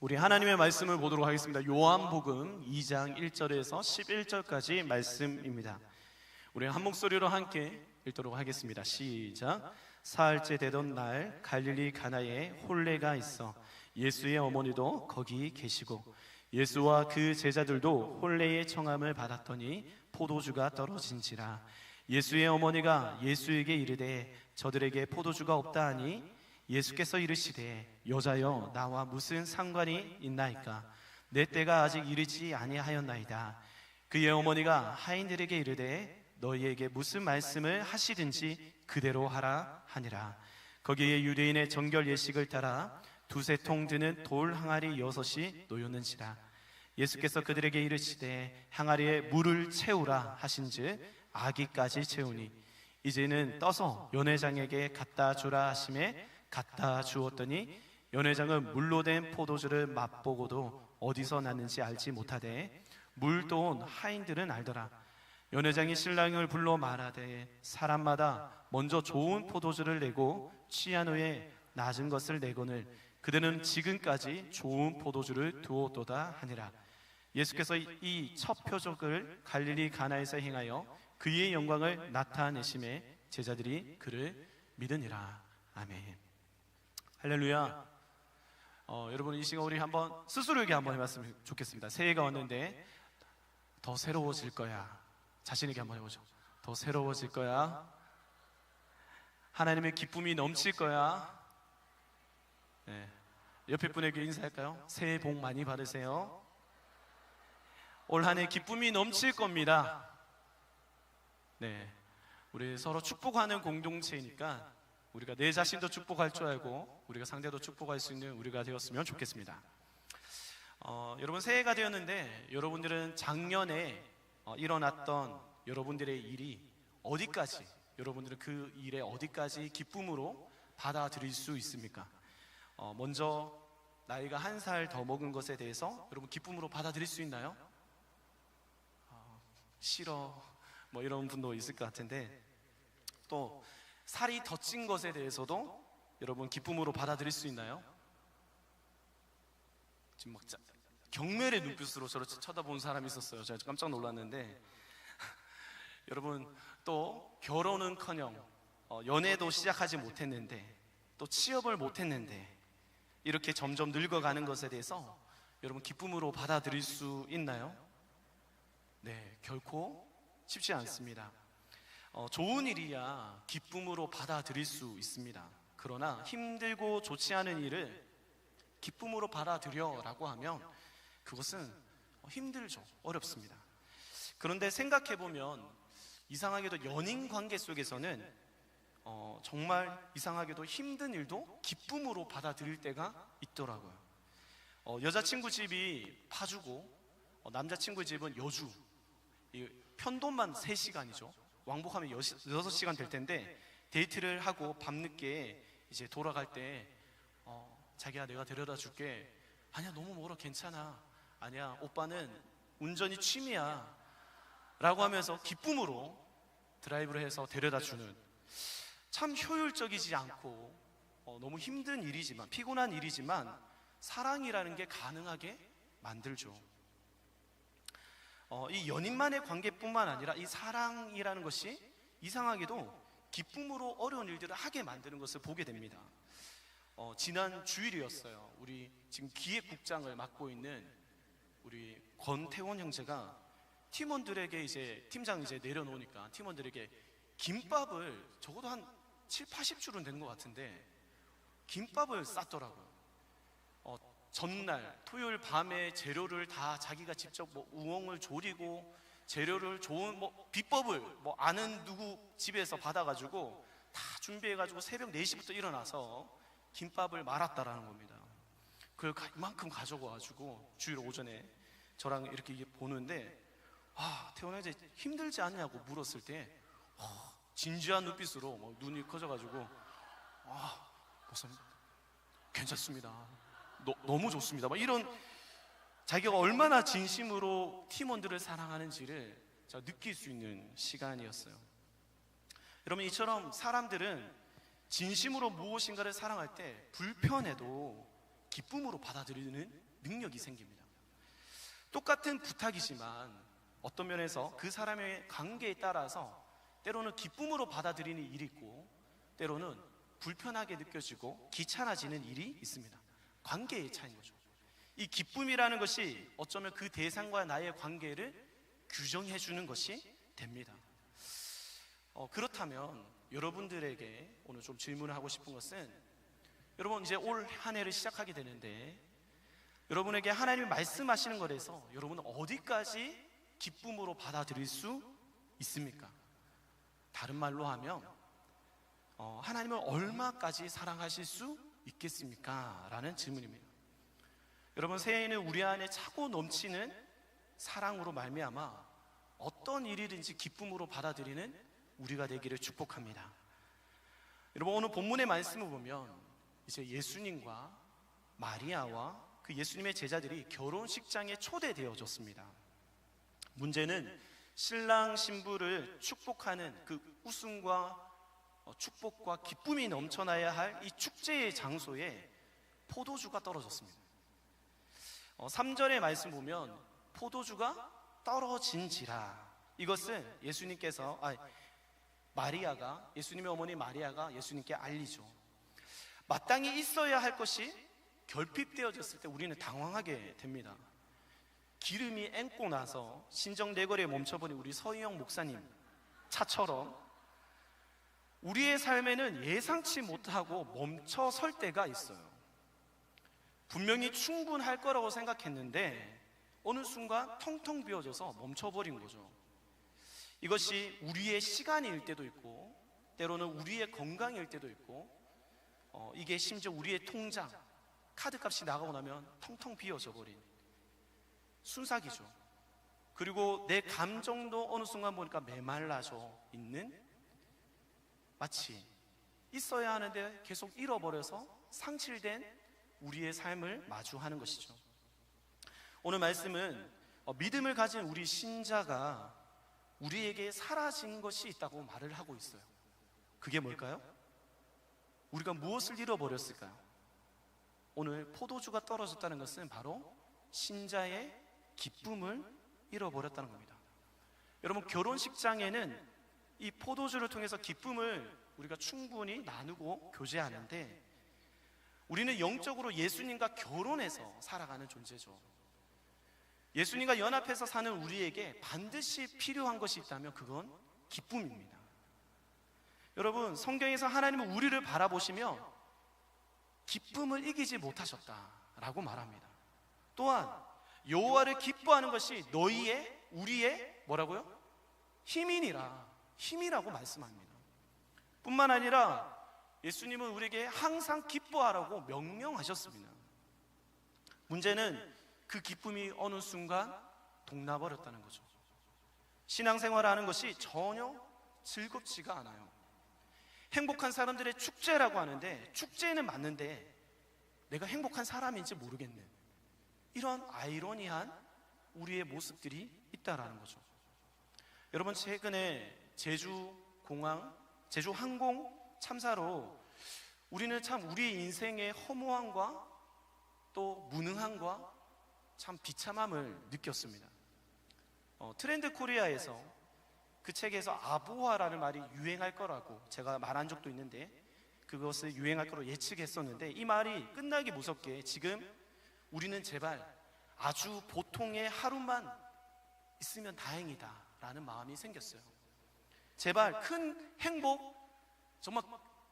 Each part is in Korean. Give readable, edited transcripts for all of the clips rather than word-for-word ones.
우리 하나님의 말씀을 보도록 하겠습니다. 요한복음 2장 1절에서 11절까지 말씀입니다. 우리 한 목소리로 함께 읽도록 하겠습니다. 시작. 사흘째 되던 날 갈릴리 가나에 혼례가 있어 예수의 어머니도 거기 계시고 예수와 그 제자들도 혼례의 청함을 받았더니 포도주가 떨어진지라. 예수의 어머니가 예수에게 이르되 저들에게 포도주가 없다 하니 예수께서 이르시되 여자여 나와 무슨 상관이 있나이까? 내 때가 아직 이르지 아니하였나이다. 그의 어머니가 하인들에게 이르되 너희에게 무슨 말씀을 하시든지 그대로 하라 하니라. 거기에 유대인의 정결 예식을 따라 두세 통 드는 돌 항아리 6이 놓였는지라. 예수께서 그들에게 이르시되 항아리에 물을 채우라 하신즉 아기까지 채우니 이제는 떠서 연회장에게 갖다 주라 하심에 갖다 주었더니 연회장은 물로 된 포도주를 맛보고도 어디서 났는지 알지 못하되 물도 온 하인들은 알더라. 연회장이 신랑을 불러 말하되 사람마다 먼저 좋은 포도주를 내고 취한 후에 낮은 것을 내거늘 그들은 지금까지 좋은 포도주를 두었도다 하니라. 예수께서 이 첫 표적을 갈릴리 가나에서 행하여 그의 영광을 나타내심에 제자들이 그를 믿으니라. 아멘. 할렐루야. 여러분 이 시간 우리 한번 스스로에게 한번 해봤으면 좋겠습니다. 새해가 왔는데 더 새로워질 거야. 자신에게 한번 해보죠. 더 새로워질 거야. 하나님의 기쁨이 넘칠 거야. 네. 옆에 분에게 인사할까요? 새해 복 많이 받으세요. 올 한 해 기쁨이 넘칠 겁니다. 네, 우리 서로 축복하는 공동체이니까 우리가 내 자신도 축복할 줄 알고 우리가 상대도 축복할 수 있는 우리가 되었으면 좋겠습니다. 여러분 새해가 되었는데 여러분들은 작년에 일어났던 여러분들의 일이 어디까지, 여러분들은 그 일에 어디까지 기쁨으로 받아들일 수 있습니까? 먼저 나이가 1살 더 먹은 것에 대해서 여러분 기쁨으로 받아들일 수 있나요? 싫어 뭐 이런 분도 있을 것 같은데, 또 살이 더 찐 것에 대해서도 여러분 기쁨으로 받아들일 수 있나요? 지금 막 경멸의 눈빛으로 저를 쳐다보는 사람이 있었어요. 제가 깜짝 놀랐는데 여러분 또 결혼은커녕 연애도 시작하지 못했는데 또 취업을 못했는데 이렇게 점점 늙어가는 것에 대해서 여러분 기쁨으로 받아들일 수 있나요? 네, 결코 쉽지 않습니다. 좋은 일이야 기쁨으로 받아들일 수 있습니다. 그러나 힘들고 좋지 않은 일을 기쁨으로 받아들여라고 하면 그것은 힘들죠. 어렵습니다. 그런데 생각해보면 이상하게도 연인 관계 속에서는 정말 이상하게도 힘든 일도 기쁨으로 받아들일 때가 있더라고요. 여자친구 집이 파주고 남자친구 집은 여주, 편도만 3시간이죠. 왕복하면 6시간 될 텐데 데이트를 하고 밤늦게 이제 돌아갈 때 자기야 내가 데려다 줄게. 아니야 너무 멀어 괜찮아. 아니야 오빠는 운전이 취미야 라고 하면서 기쁨으로 드라이브를 해서 데려다 주는, 참 효율적이지 않고 너무 힘든 일이지만, 피곤한 일이지만 사랑이라는 게 가능하게 만들죠. 이 연인만의 관계뿐만 아니라 이 사랑이라는 것이 이상하게도 기쁨으로 어려운 일들을 하게 만드는 것을 보게 됩니다. 지난 주일이었어요. 우리 지금 기획국장을 맡고 있는 우리 권태원 형제가 팀원들에게 이제 팀장 이제 내려놓으니까 팀원들에게 김밥을 적어도 한 7, 80줄은 된 것 같은데 김밥을 쌌더라고요. 전날 토요일 밤에 재료를 다 자기가 직접 우엉을 조리고 재료를 좋은 비법을 아는 누구 집에서 받아가지고 다 준비해가지고 새벽 4시부터 일어나서 김밥을 말았다라는 겁니다. 그걸 이만큼 가져와가지고 주일 오전에 저랑 이렇게 보는데 태원아 이제 힘들지 않냐고 물었을 때 진지한 눈빛으로 눈이 커져가지고 목사님 괜찮습니다. 너무 좋습니다. 이런 자기가 얼마나 진심으로 팀원들을 사랑하는지를 제가 느낄 수 있는 시간이었어요. 여러분 이처럼 사람들은 진심으로 무엇인가를 사랑할 때 불편해도 기쁨으로 받아들이는 능력이 생깁니다. 똑같은 부탁이지만 어떤 면에서 그 사람의 관계에 따라서 때로는 기쁨으로 받아들이는 일이 있고 때로는 불편하게 느껴지고 귀찮아지는 일이 있습니다. 관계의 차이인 거죠. 이 기쁨이라는 것이 어쩌면 그 대상과 나의 관계를 규정해 주는 것이 됩니다. 그렇다면 여러분들에게 오늘 좀 질문을 하고 싶은 것은, 여러분 이제 올 한 해를 시작하게 되는데 여러분에게 하나님이 말씀하시는 것에서 여러분은 어디까지 기쁨으로 받아들일 수 있습니까? 다른 말로 하면 하나님을 얼마까지 사랑하실 수 있겠습니까? 라는 질문입니다. 여러분, 새해에는 우리 안에 차고 넘치는 사랑으로 말미암아 어떤 일이든지 기쁨으로 받아들이는 우리가 되기를 축복합니다. 여러분, 오늘 본문의 말씀을 보면 이제 예수님과 마리아와 그 예수님의 제자들이 결혼식장에 초대되어졌습니다. 문제는 신랑 신부를 축복하는 그 웃음과 축복과 기쁨이 넘쳐나야 할 이 축제의 장소에 포도주가 떨어졌습니다. 3절의 말씀 보면 포도주가 떨어진지라, 이것은 예수님께서 마리아가, 예수님의 어머니 마리아가 예수님께 알리죠. 마땅히 있어야 할 것이 결핍되어졌을 때 우리는 당황하게 됩니다. 기름이 앵고 나서 신정내거리에 멈춰버린 우리 서희영 목사님 차처럼 우리의 삶에는 예상치 못하고 멈춰설 때가 있어요. 분명히 충분할 거라고 생각했는데 어느 순간 텅텅 비어져서 멈춰버린 거죠. 이것이 우리의 시간일 때도 있고 때로는 우리의 건강일 때도 있고 이게 심지어 우리의 통장 카드값이 나가고 나면 텅텅 비어져 버린 순삭이죠. 그리고 내 감정도 어느 순간 보니까 메말라져 있는, 마치 있어야 하는데 계속 잃어버려서 상실된 우리의 삶을 마주하는 것이죠. 오늘 말씀은 믿음을 가진 우리 신자가 우리에게 사라진 것이 있다고 말을 하고 있어요. 그게 뭘까요? 우리가 무엇을 잃어버렸을까요? 오늘 포도주가 떨어졌다는 것은 바로 신자의 기쁨을 잃어버렸다는 겁니다. 여러분, 결혼식장에는 이 포도주를 통해서 기쁨을 우리가 충분히 나누고 교제하는데 우리는 영적으로 예수님과 결혼해서 살아가는 존재죠. 예수님과 연합해서 사는 우리에게 반드시 필요한 것이 있다면 그건 기쁨입니다. 여러분, 성경에서 하나님은 우리를 바라보시며 기쁨을 이기지 못하셨다라고 말합니다. 또한 여호와를 기뻐하는 것이 너희의, 우리의 뭐라고요? 힘이라고 말씀합니다. 뿐만 아니라 예수님은 우리에게 항상 기뻐하라고 명령하셨습니다. 문제는 그 기쁨이 어느 순간 동나버렸다는 거죠. 신앙생활하는 것이 전혀 즐겁지가 않아요. 행복한 사람들의 축제라고 하는데 축제는 맞는데 내가 행복한 사람인지 모르겠는 이런 아이러니한 우리의 모습들이 있다라는 거죠. 여러분, 최근에 제주공항, 제주항공 참사로 우리는 참 우리의 인생의 허무함과 또 무능함과 참 비참함을 느꼈습니다. 트렌드 코리아에서 그 책에서 아보아라는 말이 유행할 거라고 제가 말한 적도 있는데 그것을 유행할 거로 예측했었는데 이 말이 끝나기 무섭게 지금 우리는 제발 아주 보통의 하루만 있으면 다행이다 라는 마음이 생겼어요. 제발 큰 행복, 정말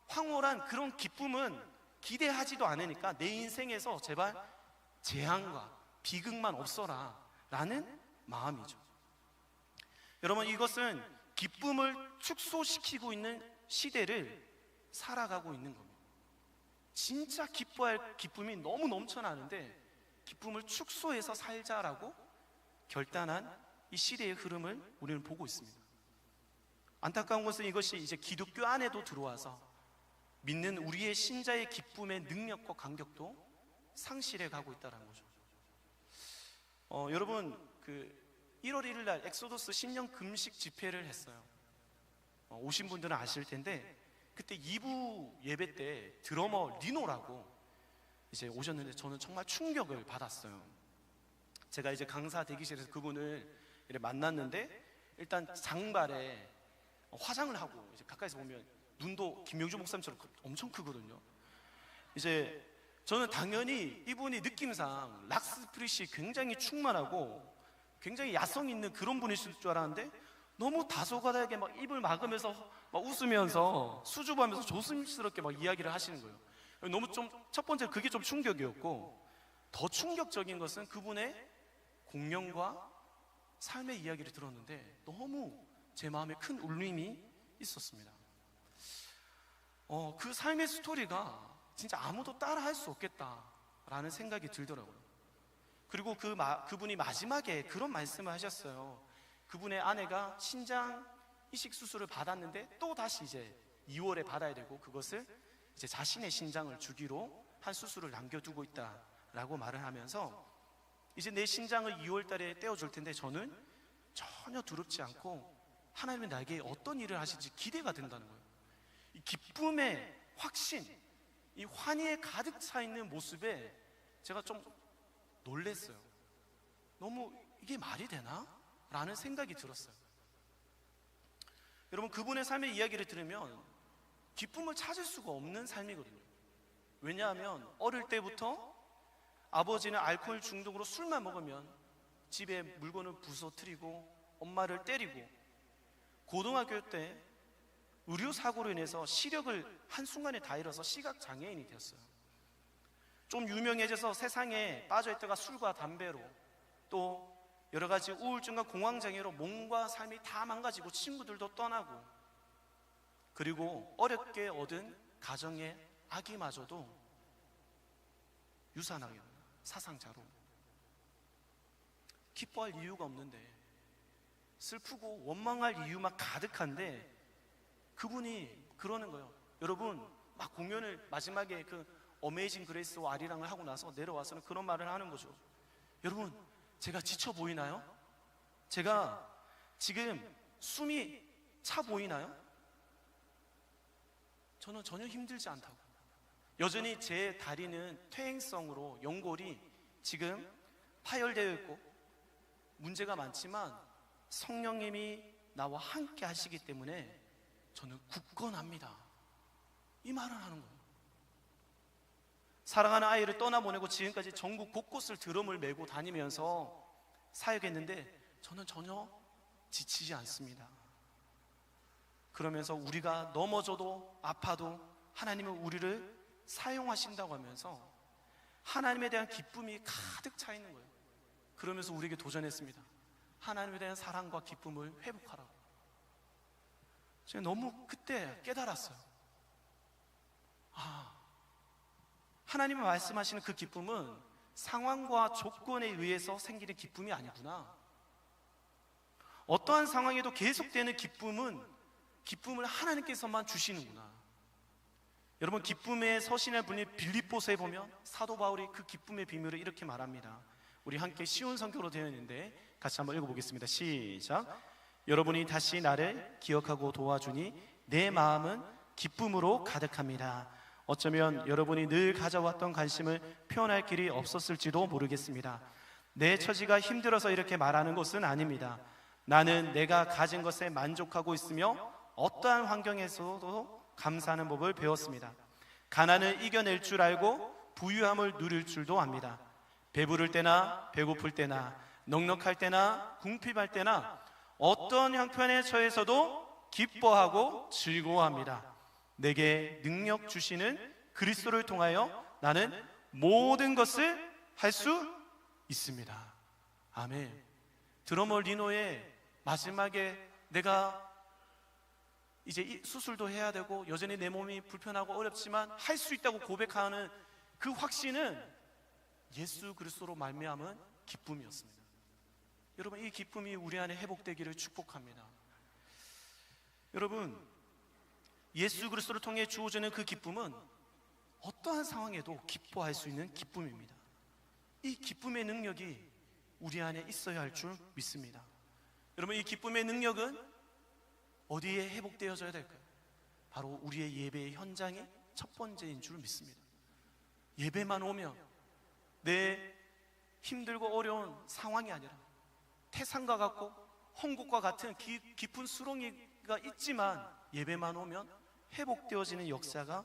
황홀한 그런 기쁨은 기대하지도 않으니까 내 인생에서 제발 재앙과 비극만 없어라 라는 마음이죠. 여러분, 이것은 기쁨을 축소시키고 있는 시대를 살아가고 있는 겁니다. 진짜 기뻐할 기쁨이 너무 넘쳐나는데 기쁨을 축소해서 살자라고 결단한 이 시대의 흐름을 우리는 보고 있습니다. 안타까운 것은 이것이 이제 기독교 안에도 들어와서 믿는 우리의 신자의 기쁨의 능력과 간격도 상실해 가고 있다는 거죠. 여러분, 1월 1일 날 엑소더스 신년 금식 집회를 했어요. 오신 분들은 아실 텐데 그때 2부 예배 때 드러머 리노라고 이제 오셨는데 저는 정말 충격을 받았어요. 제가 이제 강사 대기실에서 그분을 이렇게 만났는데 일단 장발에 화장을 하고 이제 가까이서 보면 눈도 김용주 목사님처럼 엄청 크거든요. 이제 저는 당연히 이분이 느낌상 락스프릿이 굉장히 충만하고 굉장히 야성 있는 그런 분이실 줄 알았는데 너무 다소곳하게 막 입을 막으면서 막 웃으면서 수줍어하면서 조심스럽게 막 이야기를 하시는 거예요. 너무 좀 첫 번째 그게 좀 충격이었고, 더 충격적인 것은 그분의 공연과 삶의 이야기를 들었는데 너무 제 마음에 큰 울림이 있었습니다. 그 삶의 스토리가 진짜 아무도 따라 할 수 없겠다라는 생각이 들더라고요. 그리고 그분이 마지막에 그런 말씀을 하셨어요. 그분의 아내가 신장 이식 수술을 받았는데 또 다시 이제 2월에 받아야 되고 그것을 이제 자신의 신장을 주기로 한 수술을 남겨두고 있다라고 말을 하면서 이제 내 신장을 2월 달에 떼어줄 텐데 저는 전혀 두렵지 않고 하나님이 나에게 어떤 일을 하실지 기대가 된다는 거예요. 이 기쁨의 확신, 이 환희에 가득 차 있는 모습에 제가 좀 놀랬어요. 너무 이게 말이 되나? 라는 생각이 들었어요. 여러분, 그분의 삶의 이야기를 들으면 기쁨을 찾을 수가 없는 삶이거든요. 왜냐하면 어릴 때부터 아버지는 알코올 중독으로 술만 먹으면 집에 물건을 부서뜨리고 엄마를 때리고, 고등학교 때 의료사고로 인해서 시력을 한순간에 다 잃어서 시각장애인이 되었어요. 좀 유명해져서 세상에 빠져있다가 술과 담배로, 또 여러 가지 우울증과 공황장애로 몸과 삶이 다 망가지고 친구들도 떠나고, 그리고 어렵게 얻은 가정의 아기마저도 유산하게 사상자로. 기뻐할 이유가 없는데, 슬프고 원망할 이유만 가득한데 그분이 그러는 거예요. 여러분, 막 공연을 마지막에 그 어메이징 그레이스와 아리랑을 하고 나서 내려와서는 그런 말을 하는 거죠. 여러분, 제가 지쳐 보이나요? 제가 지금 숨이 차 보이나요? 저는 전혀 힘들지 않다고. 여전히 제 다리는 퇴행성으로 연골이 지금 파열되어 있고 문제가 많지만 성령님이 나와 함께 하시기 때문에 저는 굳건합니다. 이 말을 하는 거예요. 사랑하는 아이를 떠나보내고 지금까지 전국 곳곳을 드럼을 메고 다니면서 사역했는데 저는 전혀 지치지 않습니다. 그러면서 우리가 넘어져도 아파도 하나님은 우리를 사용하신다고 하면서 하나님에 대한 기쁨이 가득 차 있는 거예요. 그러면서 우리에게 도전했습니다. 하나님에 대한 사랑과 기쁨을 회복하라고. 제가 너무 그때 깨달았어요. 하나님이 말씀하시는 그 기쁨은 상황과 조건에 의해서 생기는 기쁨이 아니구나. 어떠한 상황에도 계속되는 기쁨은 기쁨을 하나님께서만 주시는구나. 여러분, 기쁨의 서신의 분이 빌립보서에 보면 사도 바울이 그 기쁨의 비밀을 이렇게 말합니다. 우리 함께 쉬운 성경으로 되어 있는데 같이 한번 읽어보겠습니다. 시작. 여러분이 다시 나를 기억하고 도와주니 내 마음은 기쁨으로 가득합니다. 어쩌면 여러분이 늘 가져왔던 관심을 표현할 길이 없었을지도 모르겠습니다. 내 처지가 힘들어서 이렇게 말하는 것은 아닙니다. 나는 내가 가진 것에 만족하고 있으며 어떠한 환경에서도 감사하는 법을 배웠습니다. 가난을 이겨낼 줄 알고 부유함을 누릴 줄도 압니다. 배부를 때나 배고플 때나 넉넉할 때나 궁핍할 때나 어떤 형편에 처해서도 기뻐하고 즐거워합니다. 내게 능력 주시는 그리스도를 통하여 나는 모든 것을 할 수 있습니다. 아멘. 드러머 리노의 마지막에 내가 이제 수술도 해야 되고 여전히 내 몸이 불편하고 어렵지만 할 수 있다고 고백하는 그 확신은 예수 그리스도로 말미암은 기쁨이었습니다. 여러분, 이 기쁨이 우리 안에 회복되기를 축복합니다. 여러분, 예수 그리스도를 통해 주어지는 그 기쁨은 어떠한 상황에도 기뻐할 수 있는 기쁨입니다. 이 기쁨의 능력이 우리 안에 있어야 할 줄 믿습니다. 여러분, 이 기쁨의 능력은 어디에 회복되어져야 될까요? 바로 우리의 예배의 현장이 첫 번째인 줄 믿습니다. 예배만 오면 내 힘들고 어려운 상황이 아니라 태산과 같고 홍국과 같은 깊은 수렁이가 있지만 예배만 오면 회복되어지는 역사가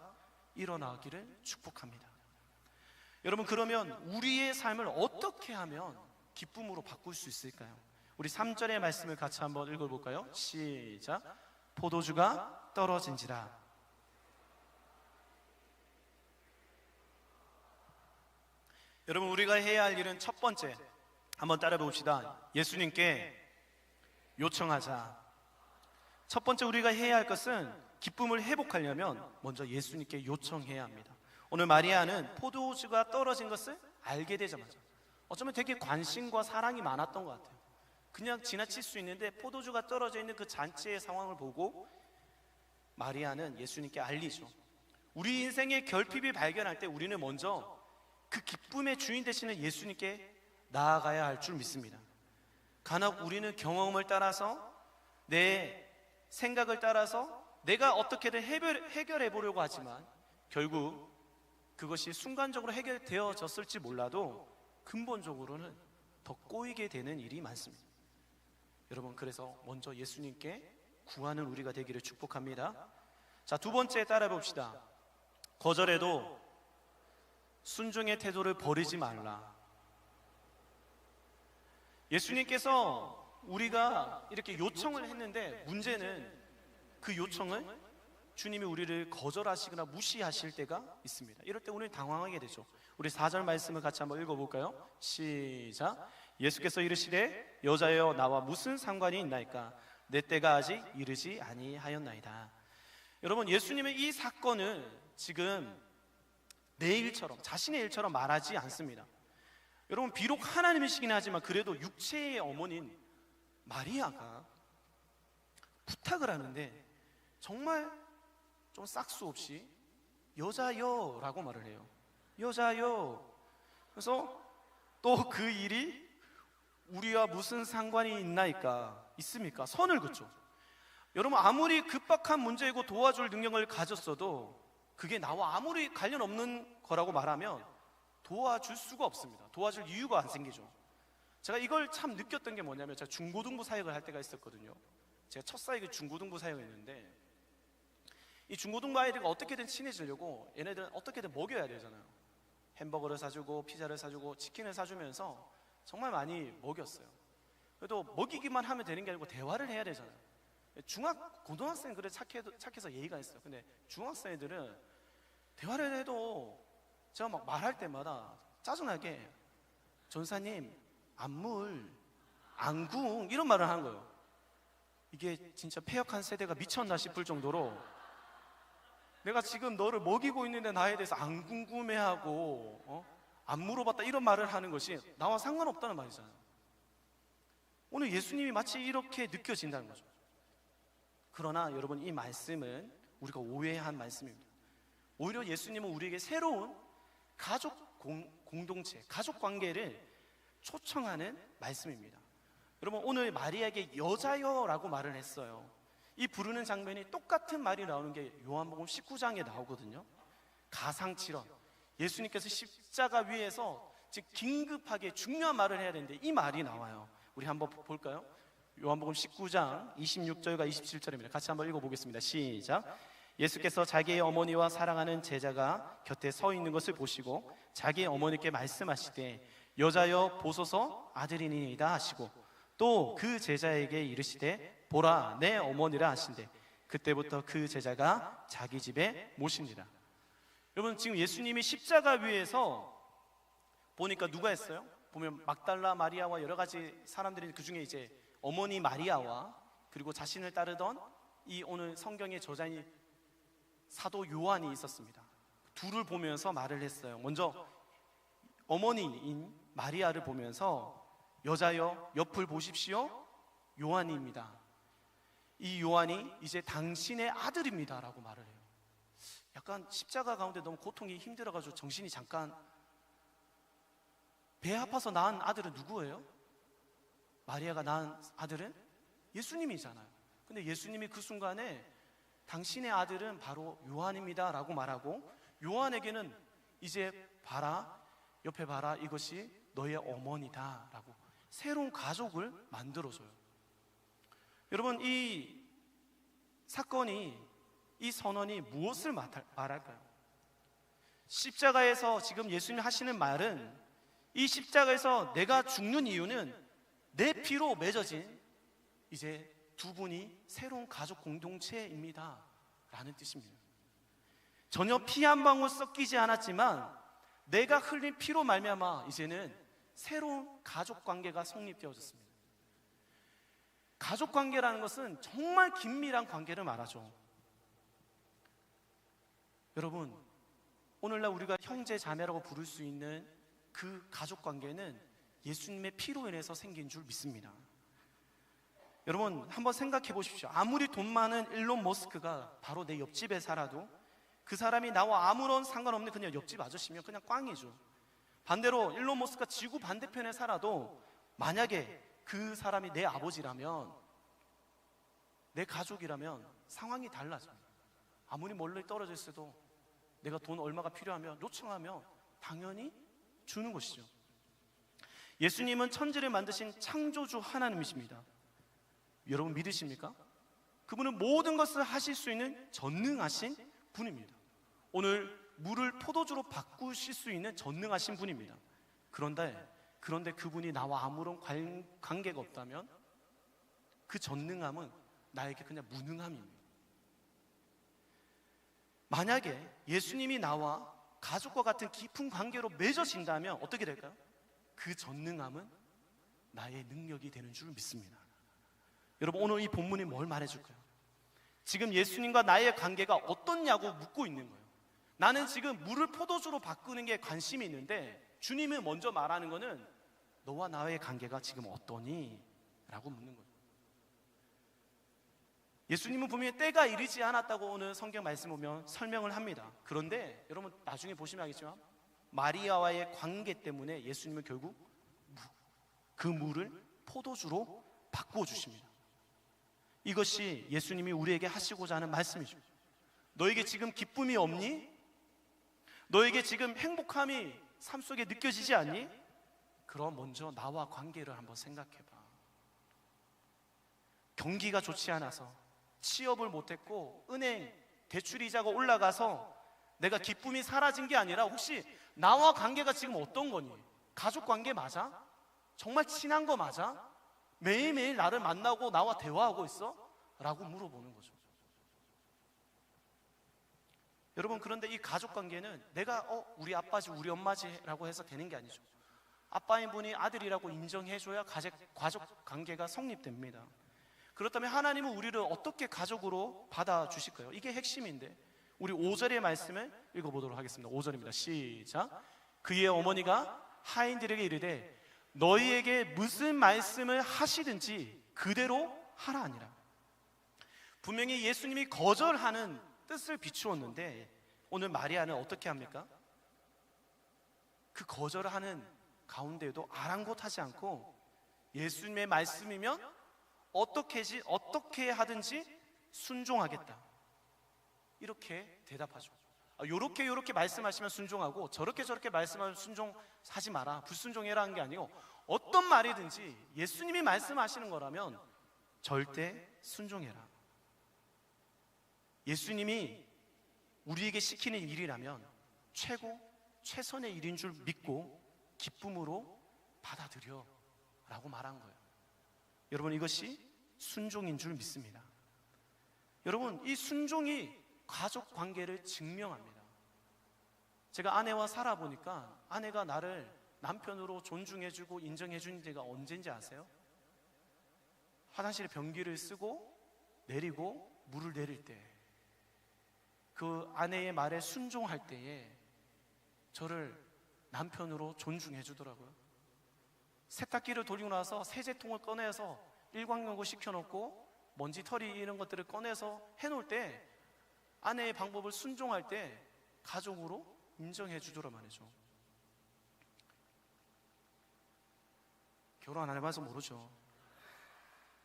일어나기를 축복합니다. 여러분, 그러면 우리의 삶을 어떻게 하면 기쁨으로 바꿀 수 있을까요? 우리 3절의 말씀을 같이 한번 읽어볼까요? 시작. 포도주가 떨어진지라. 여러분, 우리가 해야 할 일은 첫 번째, 한번 따라 봅시다. 예수님께 요청하자. 첫 번째 우리가 해야 할 것은 기쁨을 회복하려면 먼저 예수님께 요청해야 합니다. 오늘 마리아는 포도주가 떨어진 것을 알게 되자마자 어쩌면 되게 관심과 사랑이 많았던 것 같아요. 그냥 지나칠 수 있는데 포도주가 떨어져 있는 그 잔치의 상황을 보고 마리아는 예수님께 알리죠. 우리 인생의 결핍이 발견할 때 우리는 먼저 그 기쁨의 주인 되시는 예수님께 나아가야 할 줄 믿습니다. 간혹 우리는 경험을 따라서, 내 생각을 따라서 내가 어떻게든 해결해 보려고 하지만 결국 그것이 순간적으로 해결되어졌을지 몰라도 근본적으로는 더 꼬이게 되는 일이 많습니다. 여러분, 그래서 먼저 예수님께 구하는 우리가 되기를 축복합니다. 자, 두 번째 따라 봅시다. 거절해도 순종의 태도를 버리지 말라. 예수님께서 우리가 이렇게 요청을 했는데 문제는 그 요청을 주님이 우리를 거절하시거나 무시하실 때가 있습니다. 이럴 때 우리는 당황하게 되죠. 우리 4절 말씀을 같이 한번 읽어볼까요? 시작. 예수께서 이르시되 여자여 나와 무슨 상관이 있나이까 내 때가 아직 이르지 아니하였나이다. 여러분, 예수님은 이 사건을 지금 내 일처럼, 자신의 일처럼 말하지 않습니다. 여러분, 비록 하나님이시긴 하지만 그래도 육체의 어머니인 마리아가 부탁을 하는데 정말 좀 싹수 없이 여자여 라고 말을 해요. 여자여. 그래서 또 그 일이 우리와 무슨 상관이 있습니까? 선을 긋죠. 여러분, 아무리 급박한 문제이고 도와줄 능력을 가졌어도 그게 나와 아무리 관련 없는 거라고 말하면 도와줄 수가 없습니다. 도와줄 이유가 안 생기죠. 제가 이걸 참 느꼈던 게 뭐냐면, 제가 중고등부 사역을 할 때가 있었거든요. 제가 첫 사역이 중고등부 사역이었는데, 이 중고등부 아이들과 어떻게든 친해지려고 얘네들은 어떻게든 먹여야 되잖아요. 햄버거를 사주고 피자를 사주고 치킨을 사주면서 정말 많이 먹였어요. 그래도 먹이기만 하면 되는 게 아니고 대화를 해야 되잖아요. 고등학생은 그래 착해서 예의가 있어요. 근데 중학생들은 대화를 해도 제가 막 말할 때마다 짜증나게 전사님, 안물, 안궁 이런 말을 하는 거예요. 이게 진짜 폐역한 세대가 미쳤나 싶을 정도로 내가 지금 너를 먹이고 있는데 나에 대해서 안 궁금해하고 안 물어봤다 이런 말을 하는 것이 나와 상관없다는 말이잖아요. 오늘 예수님이 마치 이렇게 느껴진다는 거죠. 그러나 여러분, 이 말씀은 우리가 오해한 말씀입니다. 오히려 예수님은 우리에게 새로운 가족 공동체, 가족 관계를 초청하는 말씀입니다. 여러분, 오늘 마리아에게 여자여라고 말을 했어요. 이 부르는 장면이 똑같은 말이 나오는 게 요한복음 19장에 나오거든요. 가상칠언, 예수님께서 십자가 위에서 즉 긴급하게 중요한 말을 해야 되는데 이 말이 나와요. 우리 한번 볼까요? 요한복음 19장 26절과 27절입니다. 같이 한번 읽어보겠습니다. 시작. 예수께서 자기의 어머니와 사랑하는 제자가 곁에 서 있는 것을 보시고 자기의 어머니께 말씀하시되 여자여 보소서 아들이니이다 하시고 또 그 제자에게 이르시되 보라 내 어머니라 하신대 그때부터 그 제자가 자기 집에 모십니다. 여러분, 지금 예수님이 십자가 위에서 보니까 누가 했어요? 보면 막달라 마리아와 여러 가지 사람들이, 그 중에 이제 어머니 마리아와 그리고 자신을 따르던 이 오늘 성경의 저자인 사도 요한이 있었습니다. 둘을 보면서 말을 했어요. 먼저 어머니인 마리아를 보면서 여자여 옆을 보십시오, 요한입니다. 이 요한이 이제 당신의 아들입니다 라고 말을 해요. 약간 십자가 가운데 너무 고통이 힘들어가지고 정신이 잠깐, 배 아파서 낳은 아들은 누구예요? 마리아가 낳은 아들은 예수님이잖아요. 근데 예수님이 그 순간에 당신의 아들은 바로 요한입니다 라고 말하고 요한에게는 이제 봐라, 옆에 봐라, 이것이 너의 어머니다 라고 새로운 가족을 만들어줘요. 여러분, 이 사건이, 이 선언이 무엇을 말할까요? 십자가에서 지금 예수님이 하시는 말은, 이 십자가에서 내가 죽는 이유는 내 피로 맺어진 이제 두 분이 새로운 가족 공동체입니다 라는 뜻입니다. 전혀 피 한 방울 섞이지 않았지만 내가 흘린 피로 말미암아 이제는 새로운 가족 관계가 성립되어졌습니다. 가족 관계라는 것은 정말 긴밀한 관계를 말하죠. 여러분, 오늘날 우리가 형제 자매라고 부를 수 있는 그 가족 관계는 예수님의 피로 인해서 생긴 줄 믿습니다. 여러분, 한번 생각해 보십시오. 아무리 돈 많은 일론 머스크가 바로 내 옆집에 살아도 그 사람이 나와 아무런 상관없는 그냥 옆집 아저씨면 그냥 꽝이죠. 반대로 일론 머스크가 지구 반대편에 살아도 만약에 그 사람이 내 아버지라면, 내 가족이라면 상황이 달라져요. 아무리 멀리 떨어져 있어도 내가 돈 얼마가 필요하면 요청하면 당연히 주는 것이죠. 예수님은 천지를 만드신 창조주 하나님이십니다. 여러분 믿으십니까? 그분은 모든 것을 하실 수 있는 전능하신 분입니다. 오늘 물을 포도주로 바꾸실 수 있는 전능하신 분입니다. 그런데 그분이 나와 아무런 관계가 없다면 그 전능함은 나에게 그냥 무능함입니다. 만약에 예수님이 나와 가족과 같은 깊은 관계로 맺어진다면 어떻게 될까요? 그 전능함은 나의 능력이 되는 줄 믿습니다. 여러분, 오늘 이 본문이 뭘 말해줄까요? 지금 예수님과 나의 관계가 어떻냐고 묻고 있는 거예요. 나는 지금 물을 포도주로 바꾸는 게 관심이 있는데 주님은 먼저 말하는 거는 너와 나의 관계가 지금 어떠니? 라고 묻는 거예요. 예수님은 분명히 때가 이르지 않았다고 오늘 성경 말씀 보면 설명을 합니다. 그런데 여러분 나중에 보시면 알겠지만 마리아와의 관계 때문에 예수님은 결국 그 물을 포도주로 바꾸어 주십니다. 이것이 예수님이 우리에게 하시고자 하는 말씀이죠. 너에게 지금 기쁨이 없니? 너에게 지금 행복함이 삶 속에 느껴지지 않니? 그럼 먼저 나와 관계를 한번 생각해봐. 경기가 좋지 않아서 취업을 못했고 은행 대출이자가 올라가서 내가 기쁨이 사라진 게 아니라 혹시 나와 관계가 지금 어떤 거니? 가족 관계 맞아? 정말 친한 거 맞아? 매일매일 나를 만나고 나와 대화하고 있어? 라고 물어보는 거죠. 여러분, 그런데 이 가족 관계는 내가 우리 아빠지 우리 엄마지 라고 해서 되는 게 아니죠. 아빠인 분이 아들이라고 인정해줘야 가족 관계가 성립됩니다. 그렇다면 하나님은 우리를 어떻게 가족으로 받아주실까요? 이게 핵심인데 우리 5절의 말씀을 읽어보도록 하겠습니다. 5절입니다. 시작. 그의 어머니가 하인들에게 이르되 너희에게 무슨 말씀을 하시든지 그대로 하라 하니라. 분명히 예수님이 거절하는 뜻을 비추었는데 오늘 마리아는 어떻게 합니까? 그 거절하는 가운데에도 아랑곳하지 않고 예수님의 말씀이면 어떻게 하든지 순종하겠다 이렇게 대답하죠. 요렇게 말씀하시면 순종하고 저렇게 말씀하면 순종하지 마라, 불순종해라 하는 게 아니고 어떤 말이든지 예수님이 말씀하시는 거라면 절대 순종해라. 예수님이 우리에게 시키는 일이라면 최선의 일인 줄 믿고 기쁨으로 받아들여 라고 말한 거예요. 여러분, 이것이 순종인 줄 믿습니다. 여러분, 이 순종이 가족 관계를 증명합니다. 제가 아내와 살아보니까 아내가 나를 남편으로 존중해주고 인정해준 때가 언제인지 아세요? 화장실에 변기를 쓰고 내리고 물을 내릴 때, 그 아내의 말에 순종할 때에 저를 남편으로 존중해 주더라고요. 세탁기를 돌리고 나서 세제통을 꺼내서 일광욕을 시켜놓고 먼지 털이 이런 것들을 꺼내서 해놓을 때 아내의 방법을 순종할 때 가족으로 인정해 주더라 말이죠. 결혼 안 해봐서 모르죠.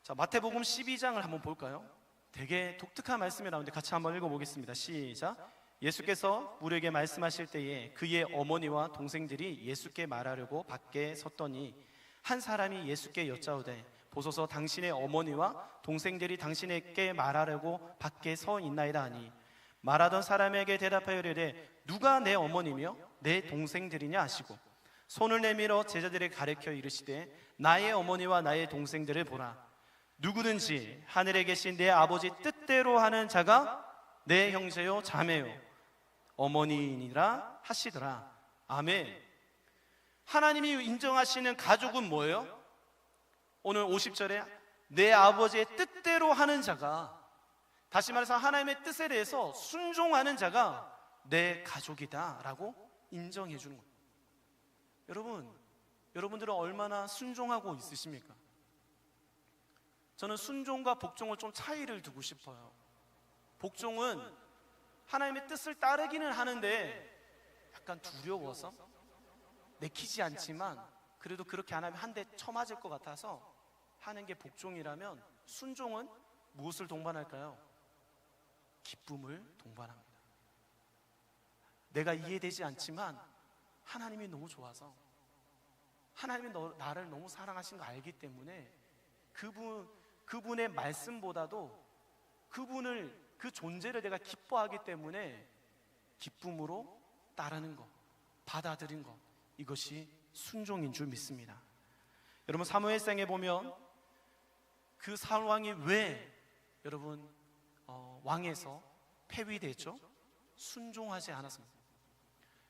자, 마태복음 12장을 한번 볼까요? 되게 독특한 말씀이 나오는데 같이 한번 읽어보겠습니다. 시작. 예수께서 우리에게 말씀하실 때에 그의 어머니와 동생들이 예수께 말하려고 밖에 섰더니 한 사람이 예수께 여짜오되 보소서 당신의 어머니와 동생들이 당신에게 말하려고 밖에 서 있나이다 하니 말하던 사람에게 대답하여 이르되 누가 내 어머니며 내 동생들이냐 하시고 손을 내밀어 제자들에게 가르쳐 이르시되 나의 어머니와 나의 동생들을 보라. 누구든지 하늘에 계신 내 아버지 뜻대로 하는 자가 내 형제요 자매요 어머니이니라 하시더라. 아멘. 하나님이 인정하시는 가족은 뭐예요? 오늘 50절에 내 아버지의 뜻대로 하는 자가, 다시 말해서 하나님의 뜻에 대해서 순종하는 자가 내 가족이다 라고 인정해 주는 거예요. 여러분들은 얼마나 순종하고 있으십니까? 저는 순종과 복종을 좀 차이를 두고 싶어요. 복종은 하나님의 뜻을 따르기는 하는데 약간 두려워서 내키지 않지만 그래도 그렇게 안 하면 한 대 쳐맞을 것 같아서 하는 게 복종이라면, 순종은 무엇을 동반할까요? 기쁨을 동반합니다. 내가 이해되지 않지만 하나님이 너무 좋아서, 하나님이 나를 너무 사랑하신 거 알기 때문에 그분의 말씀보다도 그 존재를 내가 기뻐하기 때문에 기쁨으로 따르는 것, 받아들인 것, 이것이 순종인 줄 믿습니다. 여러분, 사무엘상에 보면 그 사울왕이 왜 왕에서 폐위됐죠? 순종하지 않았습니다.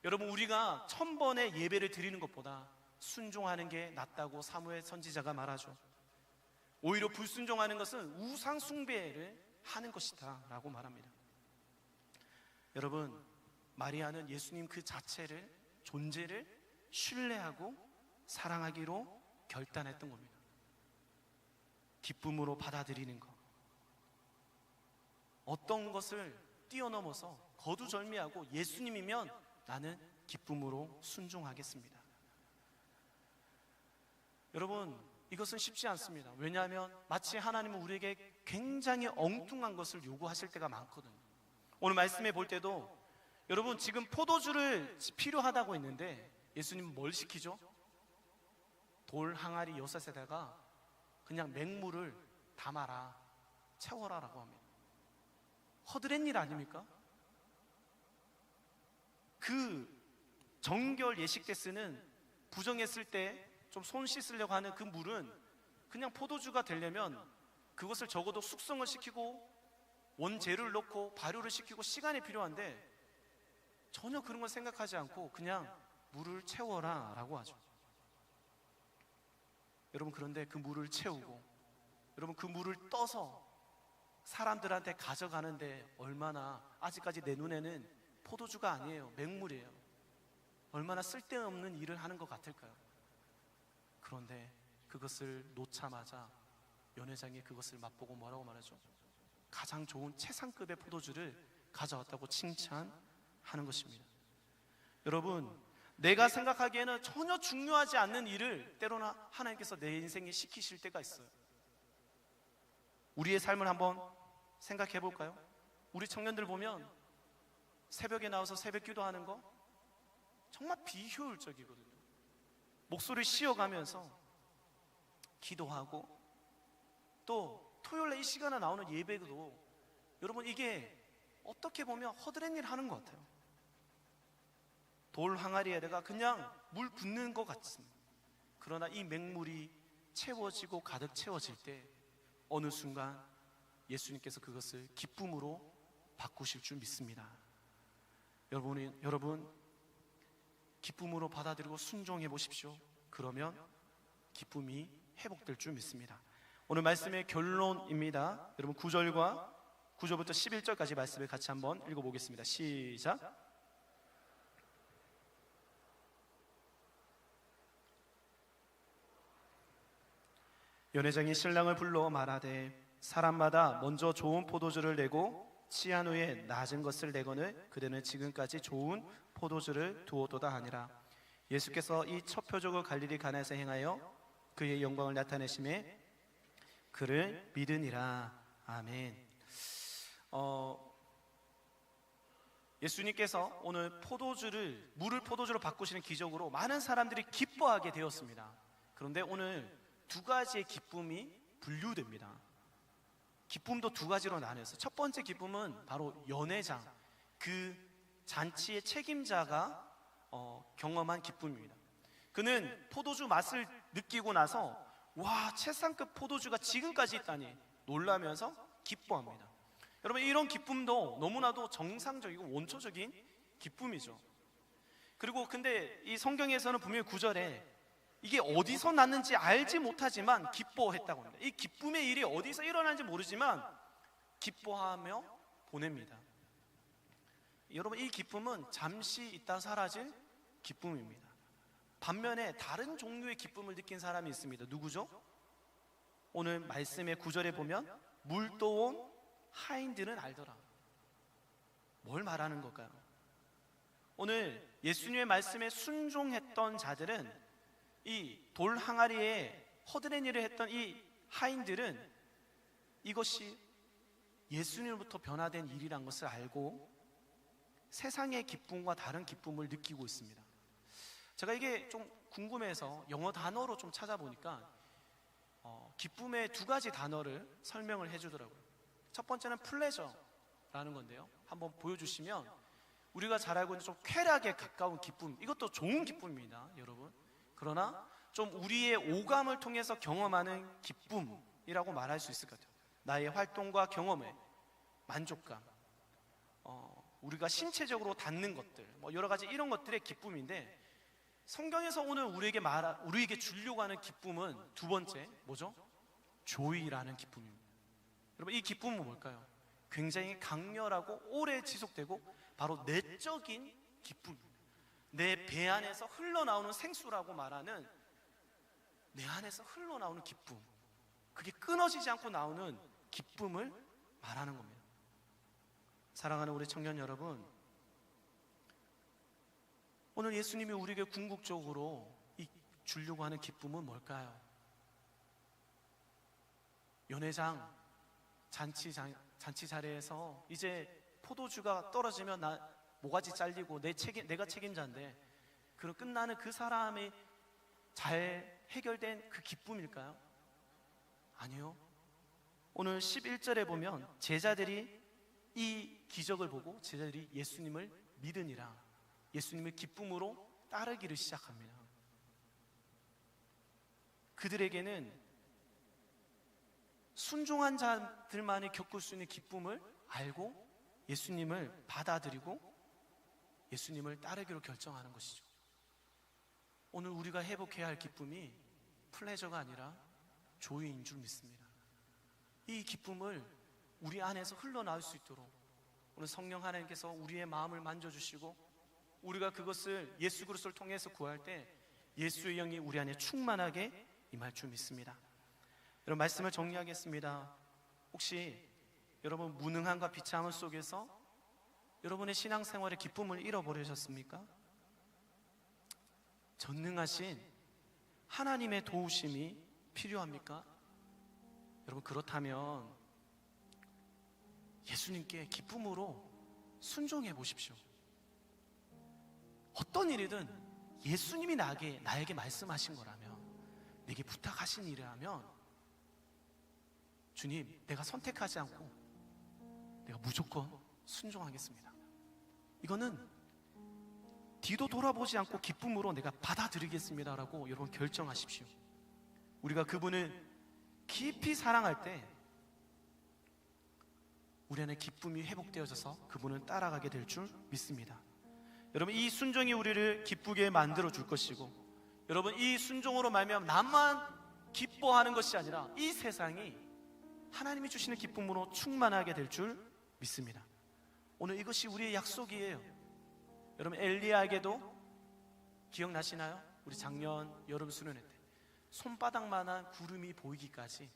여러분, 우리가 1000번의 예배를 드리는 것보다 순종하는 게 낫다고 사무엘 선지자가 말하죠. 오히려 불순종하는 것은 우상 숭배를 하는 것이다 라고 말합니다. 여러분, 마리아는 예수님 그 자체를, 존재를 신뢰하고 사랑하기로 결단했던 겁니다. 기쁨으로 받아들이는 것, 어떤 것을 뛰어넘어서 거두절미하고 예수님이면 나는 기쁨으로 순종하겠습니다. 여러분, 이것은 쉽지 않습니다. 왜냐하면 마치 하나님은 우리에게 굉장히 엉뚱한 것을 요구하실 때가 많거든요. 오늘 말씀해 볼 때도 여러분, 지금 포도주를 필요하다고 했는데 예수님은 뭘 시키죠? 돌 항아리 6에다가 그냥 맹물을 담아라, 채워라 라고 합니다. 허드렛 일 아닙니까? 그 정결 예식 때 쓰는, 부정했을 때 좀 손 씻으려고 하는 그 물은 그냥 포도주가 되려면 그것을 적어도 숙성을 시키고 원재료를 넣고 발효를 시키고 시간이 필요한데 전혀 그런 걸 생각하지 않고 그냥 물을 채워라 라고 하죠. 여러분, 그런데 그 물을 채우고 여러분 그 물을 떠서 사람들한테 가져가는데 얼마나, 아직까지 내 눈에는 포도주가 아니에요, 맹물이에요. 얼마나 쓸데없는 일을 하는 것 같을까요? 그런데 그것을 놓자마자 연회장이 그것을 맛보고 뭐라고 말하죠? 가장 좋은 최상급의 포도주를 가져왔다고 칭찬하는 것입니다. 여러분, 내가 생각하기에는 전혀 중요하지 않는 일을 때로는 하나님께서 내 인생에 시키실 때가 있어요. 우리의 삶을 한번 생각해 볼까요? 우리 청년들 보면 새벽에 나와서 새벽 기도하는 거 정말 비효율적이거든요. 목소리를 쉬어가면서 기도하고, 또 토요일에 이 시간에 나오는 예배도 여러분, 이게 어떻게 보면 허드렛 일 하는 것 같아요. 돌 항아리에다가 그냥 물 붓는 것 같습니다. 그러나 이 맹물이 채워지고 가득 채워질 때 어느 순간 예수님께서 그것을 기쁨으로 바꾸실 줄 믿습니다. 여러분 기쁨으로 받아들이고 순종해 보십시오. 그러면 기쁨이 회복될 줄 믿습니다. 오늘 말씀의 결론입니다. 여러분 9절부터 11절까지 말씀을 같이 한번 읽어보겠습니다. 시작. 연회장이 신랑을 불러 말하되 사람마다 먼저 좋은 포도주를 내고 취한 후에 낮은 것을 내거늘 그대는 지금까지 좋은 포도주를 두었도다 하니라. 예수께서 이 첫 표적을 갈릴리 가나에서 행하여 그의 영광을 나타내심에 그를 믿으니라. 아멘. 예수님께서 오늘 물을 포도주로 바꾸시는 기적으로 많은 사람들이 기뻐하게 되었습니다. 그런데 오늘 두 가지의 기쁨이 분류됩니다. 기쁨도 두 가지로 나뉘어서, 첫 번째 기쁨은 바로 연회장, 그 잔치의 책임자가 경험한 기쁨입니다. 그는 포도주 맛을 느끼고 나서 와, 최상급 포도주가 지금까지 있다니 놀라면서 기뻐합니다. 여러분, 이런 기쁨도 너무나도 정상적이고 원초적인 기쁨이죠. 그리고 근데 이 성경에서는 분명히 9절에 이게 어디서 났는지 알지 못하지만 기뻐했다고 합니다. 이 기쁨의 일이 어디서 일어나는지 모르지만 기뻐하며 보냅니다. 여러분, 이 기쁨은 잠시 있다 사라질 기쁨입니다. 반면에 다른 종류의 기쁨을 느낀 사람이 있습니다. 누구죠? 오늘 말씀의 9절에 보면 물도온 하인들은 알더라. 뭘 말하는 걸까요? 오늘 예수님의 말씀에 순종했던 자들은, 이 돌 항아리에 허드렛 일을 했던 이 하인들은 이것이 예수님으로부터 변화된 일이란 것을 알고 세상의 기쁨과 다른 기쁨을 느끼고 있습니다. 제가 이게 좀 궁금해서 영어 단어로 좀 찾아보니까 기쁨의 두 가지 단어를 설명을 해주더라고요. 첫 번째는 플레저라는 건데요, 한번 보여주시면 우리가 잘 알고 있는 좀 쾌락에 가까운 기쁨, 이것도 좋은 기쁨입니다, 여러분. 그러나 좀 우리의 오감을 통해서 경험하는 기쁨이라고 말할 수 있을 것 같아요. 나의 활동과 경험에 만족감, 우리가 신체적으로 닿는 것들, 여러 가지 이런 것들의 기쁨인데, 성경에서 오늘 우리에게 주려고 하는 기쁨은 두 번째, 뭐죠? 조이라는 기쁨입니다. 여러분, 이 기쁨은 뭘까요? 굉장히 강렬하고 오래 지속되고 바로 내적인 기쁨, 내 배 안에서 흘러나오는 생수라고 말하는 내 안에서 흘러나오는 기쁨, 그게 끊어지지 않고 나오는 기쁨을 말하는 겁니다. 사랑하는 우리 청년 여러분, 오늘 예수님이 우리에게 궁극적으로 주려고 하는 기쁨은 뭘까요? 연회장, 잔치 자리에서 이제 포도주가 떨어지면 모가지 잘리고 내가 책임자인데, 그럼 끝나는 그 사람이 잘 해결된 그 기쁨일까요? 아니요. 오늘 11절에 보면 제자들이 이 기적을 보고 제자들이 예수님을 믿으니라, 예수님의 기쁨으로 따르기를 시작합니다. 그들에게는 순종한 자들만이 겪을 수 있는 기쁨을 알고 예수님을 받아들이고 예수님을 따르기로 결정하는 것이죠. 오늘 우리가 회복해야 할 기쁨이 플레저가 아니라 조이인 줄 믿습니다. 이 기쁨을 우리 안에서 흘러나올 수 있도록 오늘 성령 하나님께서 우리의 마음을 만져주시고, 우리가 그것을 예수 그리스도를 통해서 구할 때 예수의 영이 우리 안에 충만하게 임할 줄 믿습니다. 여러분, 말씀을 정리하겠습니다. 혹시 여러분 무능함과 비참함 속에서 여러분의 신앙생활의 기쁨을 잃어버리셨습니까? 전능하신 하나님의 도우심이 필요합니까? 여러분, 그렇다면 예수님께 기쁨으로 순종해 보십시오. 어떤 일이든 예수님이 나에게 말씀하신 거라면, 내게 부탁하신 일이라면, 주님, 내가 선택하지 않고 내가 무조건 순종하겠습니다. 이거는 뒤도 돌아보지 않고 기쁨으로 내가 받아들이겠습니다라고 여러분 결정하십시오. 우리가 그분을 깊이 사랑할 때 우리 안에 기쁨이 회복되어져서 그분을 따라가게 될 줄 믿습니다. 여러분, 이 순종이 우리를 기쁘게 만들어 줄 것이고, 여러분, 이 순종으로 말미암아 나만 기뻐하는 것이 아니라 이 세상이 하나님이 주시는 기쁨으로 충만하게 될 줄 믿습니다. 오늘 이것이 우리의 약속이에요. 여러분, 엘리야에게도 기억나시나요? 우리 작년 여름 수련회 때 손바닥만한 구름이 보이기까지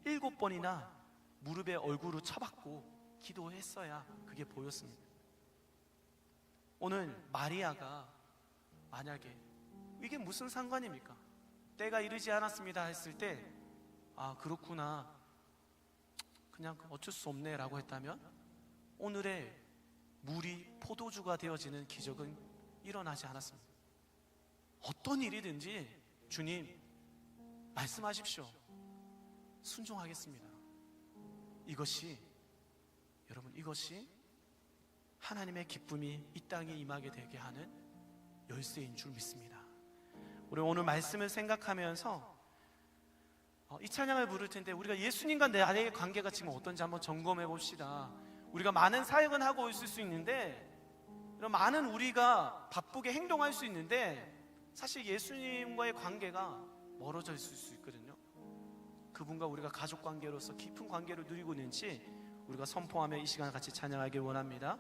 7번이나 무릎에 얼굴을 쳐박고 기도했어야 그게 보였습니다. 오늘 마리아가 만약에 이게 무슨 상관입니까? 때가 이르지 않았습니다 했을 때, 아, 그렇구나, 그냥 어쩔 수 없네 라고 했다면, 오늘의 물이 포도주가 되어지는 기적은 일어나지 않았습니다. 어떤 일이든지 주님 말씀하십시오. 순종하겠습니다. 여러분, 이것이 하나님의 기쁨이 이 땅에 임하게 되게 하는 열쇠인 줄 믿습니다. 우리 오늘 말씀을 생각하면서 이 찬양을 부를 텐데 우리가 예수님과 나의 관계가 지금 어떤지 한번 점검해 봅시다. 우리가 많은 사역은 하고 있을 수 있는데, 많은 우리가 바쁘게 행동할 수 있는데 사실 예수님과의 관계가 멀어져 있을 수 있거든요. 그분과 우리가 가족 관계로서 깊은 관계를 누리고 있는지 우리가 선포하며 이 시간 같이 찬양하길 원합니다.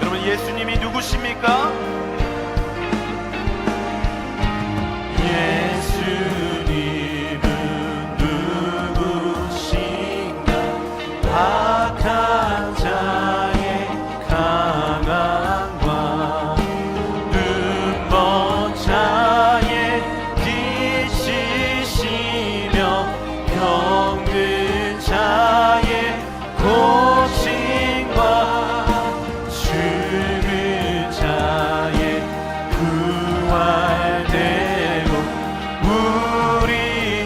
여러분, 예수님이 누구십니까? 예수님은 누구신가? 악한 자의 강함과 눈먼 자의 빛이시며 병든 자의 고침과 죽은 자의 부활되고 우리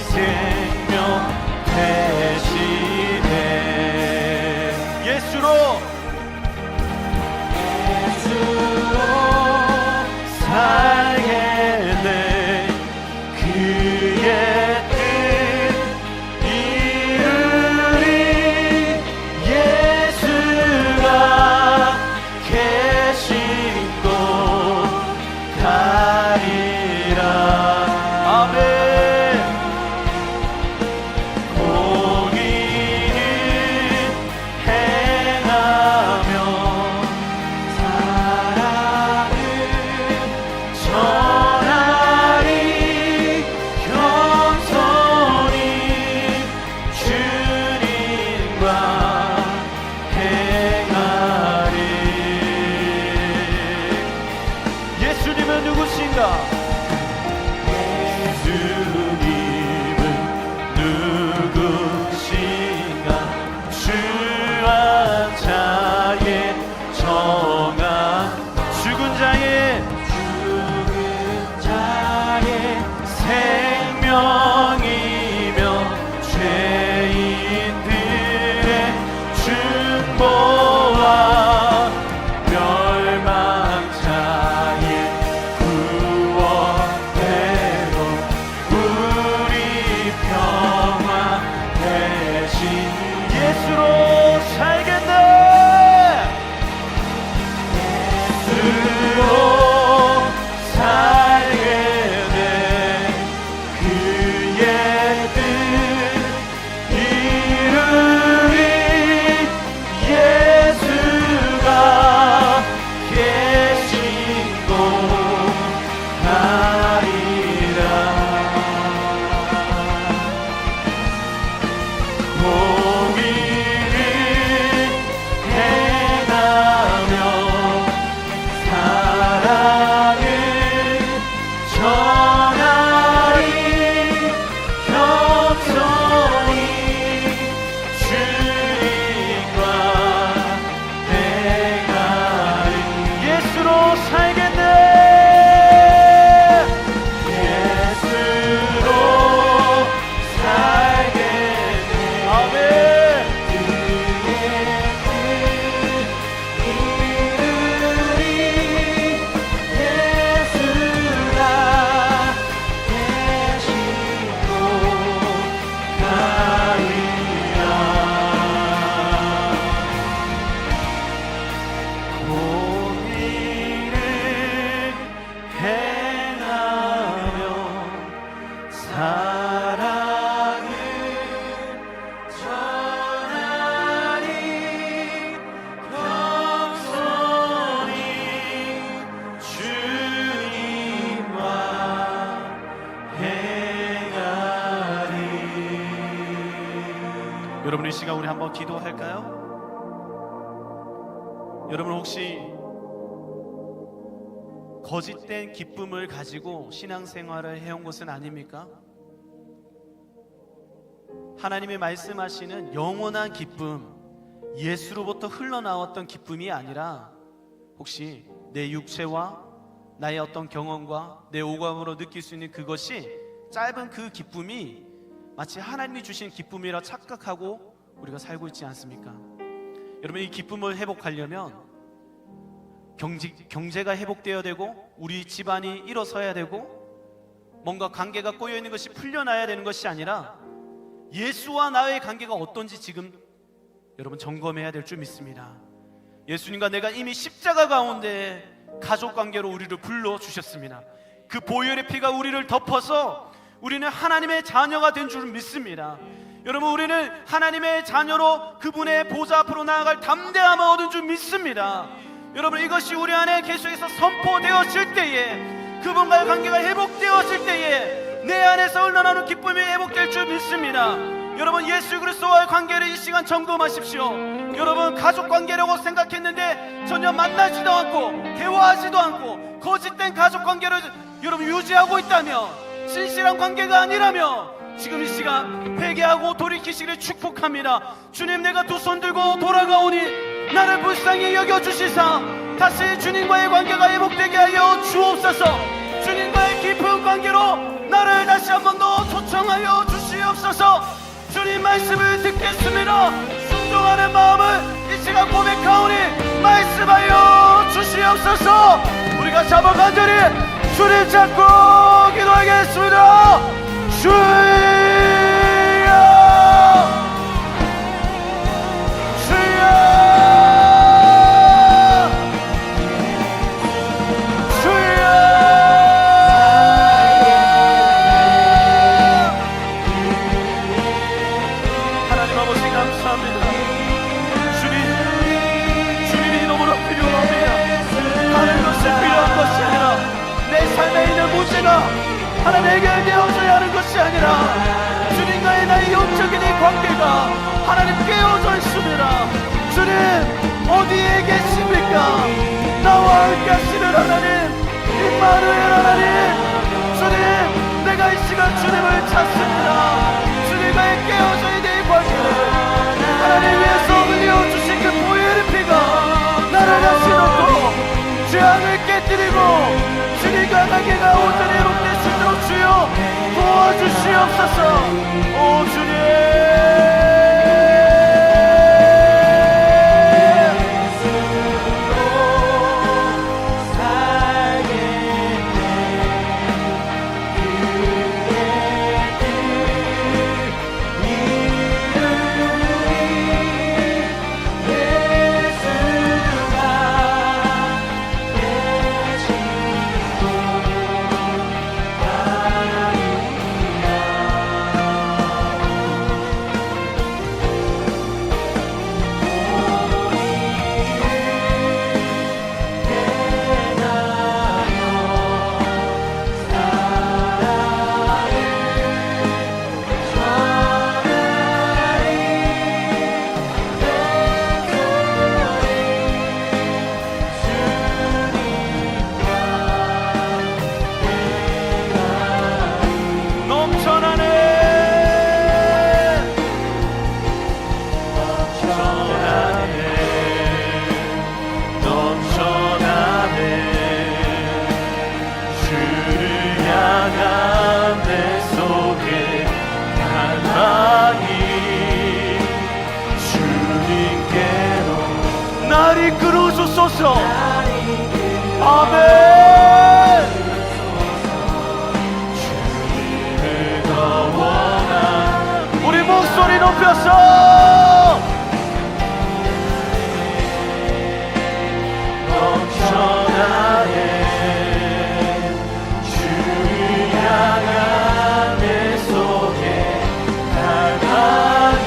생명 대신에 예수로 살게 돼 그의 뜻 이루리 예수가 계신 곳 가리라. 아멘. 공의는 행하며 사랑을 전하리 겸손히 주님과 행하리. 예수님은 누구신가? 예수님은 누구신가? 주와 자의 정함 죽은 자의 생명이며 죄인들의 중보와 멸망자의 구원되고 우리 평화 대신 예수로 살겠네. 예수로 살게 돼 그의 뜻 이루리 예수가 계신 곳 가리라. 공의는 시간 우리 한번 기도할까요? 여러분 혹시 거짓된 기쁨을 가지고 신앙생활을 해온 것은 아닙니까? 하나님이 말씀하시는 영원한 기쁨, 예수로부터 흘러나왔던 기쁨이 아니라 혹시 내 육체와 나의 어떤 경험과 내 오감으로 느낄 수 있는 그것이 짧은 그 기쁨이 마치 하나님이 주신 기쁨이라 착각하고 우리가 살고 있지 않습니까? 여러분, 이 기쁨을 회복하려면 경제가 회복되어야 되고 우리 집안이 일어서야 되고 뭔가 관계가 꼬여있는 것이 풀려나야 되는 것이 아니라 예수와 나의 관계가 어떤지 지금 여러분 점검해야 될 줄 믿습니다. 예수님과 내가 이미 십자가 가운데 가족관계로 우리를 불러주셨습니다. 그 보혈의 피가 우리를 덮어서 우리는 하나님의 자녀가 된 줄 믿습니다. 여러분, 우리는 하나님의 자녀로 그분의 보좌 앞으로 나아갈 담대함을 얻은 줄 믿습니다. 여러분, 이것이 우리 안에 계속해서 선포되어질 때에, 그분과의 관계가 회복되어질 때에 내 안에서 흘러나오는 기쁨이 회복될 줄 믿습니다. 여러분, 예수 그리스도와의 관계를 이 시간 점검하십시오. 여러분, 가족 관계라고 생각했는데 전혀 만나지도 않고 대화하지도 않고 거짓된 가족 관계를 여러분 유지하고 있다면, 진실한 관계가 아니라면 지금 이 시간 회개하고 돌이키시기를 축복합니다. 주님, 내가 두 손 들고 돌아가오니 나를 불쌍히 여겨주시사 다시 주님과의 관계가 회복되게 하여 주옵소서. 주님과의 깊은 관계로 나를 다시 한 번 더 초청하여 주시옵소서. 주님 말씀을 듣겠습니다. 순종하는 마음을 이 시간 고백하오니 말씀하여 주시옵소서. 우리가 잡아 간절히 주님 잡고 기도하겠습니다. 주여, 주여, 주여. 하나님 아버지 감사합니다. 주님이 너무나 필요합니다. 다른 것이 필요한 것이 아니라 내 삶에 있는 문제가 하나님 해결되어져야 하는 것이 아니라 주님과의 나의 영적인 이 관계가 하나님 깨어져 있습니다. 주님, 어디에 계십니까? 나와 함께 하시는 하나님, 임마누엘 하나님. 주님, 내가 이 시간 주님을 찾습니다. 주님과의 깨어져 있는 이 관계를 하나님 위해서 흘려주신 그 보혈의 피가 나를 다시 넣고 죄악을 깨뜨리고 주님과 관계가 온전히 회복될 수 있도록 주여 도와주시옵소서. 오 주님, 날 이끌어주소서. 아멘. 주님을 더 원한 우리 목소리 높여서 넘쳐나네. 주를 향한 내 속에 나가니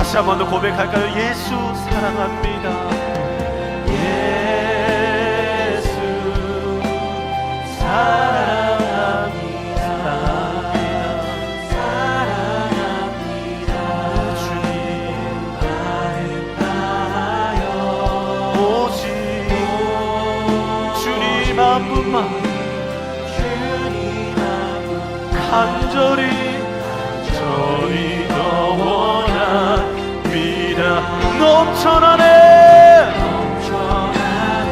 다시 한 번 더 고백할까요? 예수 사랑합니다. 예수 사랑합니다. 사랑합니다. 주님 아름다요 오직 주님 한 분만 간절히 더 원합니다. 넘쳐나네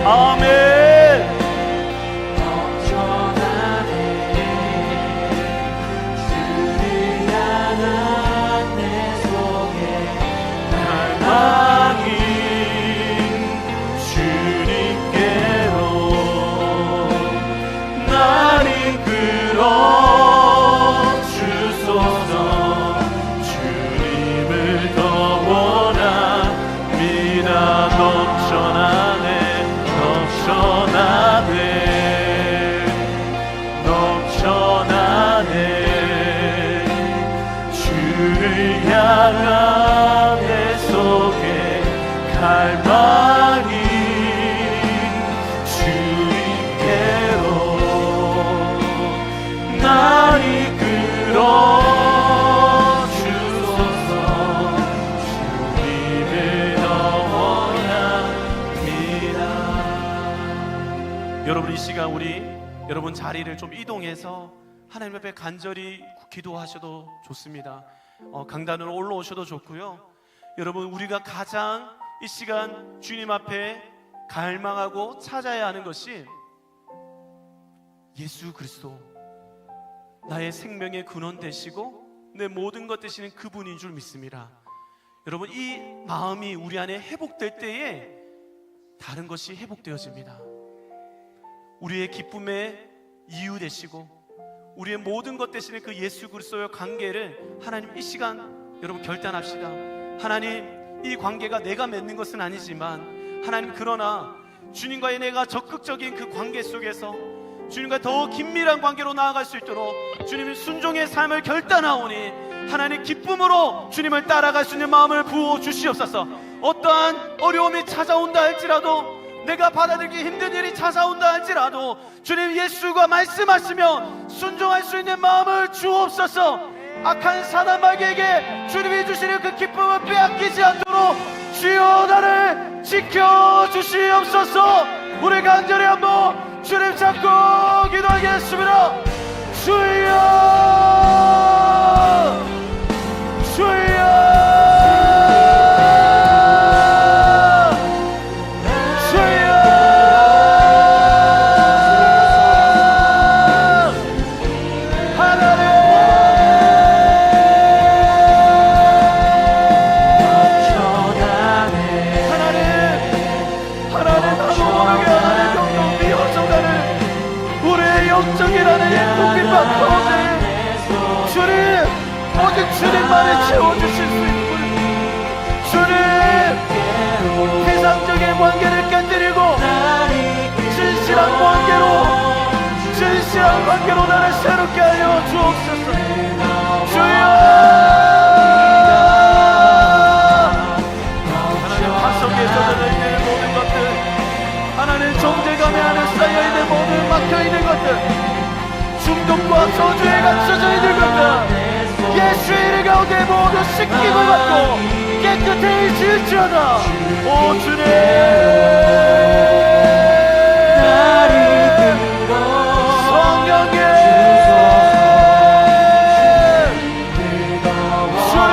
아멘. 주를 향한 내 속에 갈망이 주님께로 날 이끌어 주소서. 주님을 더 원합니다. 넘쳐나네 넘쳐나네 넘쳐나네 주를 향한 내 속에 갈망이 주님께로 날 이끌어 주소서. 주님을 더 원합니다. 여러분 이 시간 여러분 자리를 좀 이동해서 하나님 앞에 간절히 기도하셔도 좋습니다. 강단으로 올라오셔도 좋고요. 여러분 우리가 가장 이 시간 주님 앞에 갈망하고 찾아야 하는 것이 예수 그리스도, 나의 생명의 근원 되시고 내 모든 것 되시는 그분인 줄 믿습니다. 여러분 이 마음이 우리 안에 회복될 때에 다른 것이 회복되어집니다. 우리의 기쁨의 이유 되시고 우리의 모든 것 되시는 그 예수 그리스도의 관계를 하나님 이 시간 여러분 결단합시다. 하나님 이 관계가 내가 맺는 것은 아니지만 하나님 그러나 주님과의 내가 적극적인 그 관계 속에서 주님과 더 긴밀한 관계로 나아갈 수 있도록 주님의 순종의 삶을 결단하오니 하나님 기쁨으로 주님을 따라갈 수 있는 마음을 부어 주시옵소서. 어떠한 어려움이 찾아온다 할지라도 내가 받아들이기 힘든 일이 찾아온다 할지라도 주님 예수가 말씀하시면 순종할 수 있는 마음을 주옵소서. 악한 사단마귀에게 주님이 주시는 그 기쁨을 빼앗기지 않도록 주여 나를 지켜주시옵소서. 우리 간절히 한번 주님 잡고 기도하겠습니다. 주여 주여 주님만이 채워주실 수 있는 주님 세상적인 관계를 깨뜨리고 진실한 관계로 나를 새롭게 하여 주옵소서. 주여 하나님 가속에 젖어져 있는 모든 것들 하나님 정죄감에 안에 쌓여있는 모든 막혀있는 것들 중독과 저주에 갇혀져 있는 것들 예수의 이름 가운데 모두 씻김을 받고 깨끗해질지어다. 오 주님 성령님 주를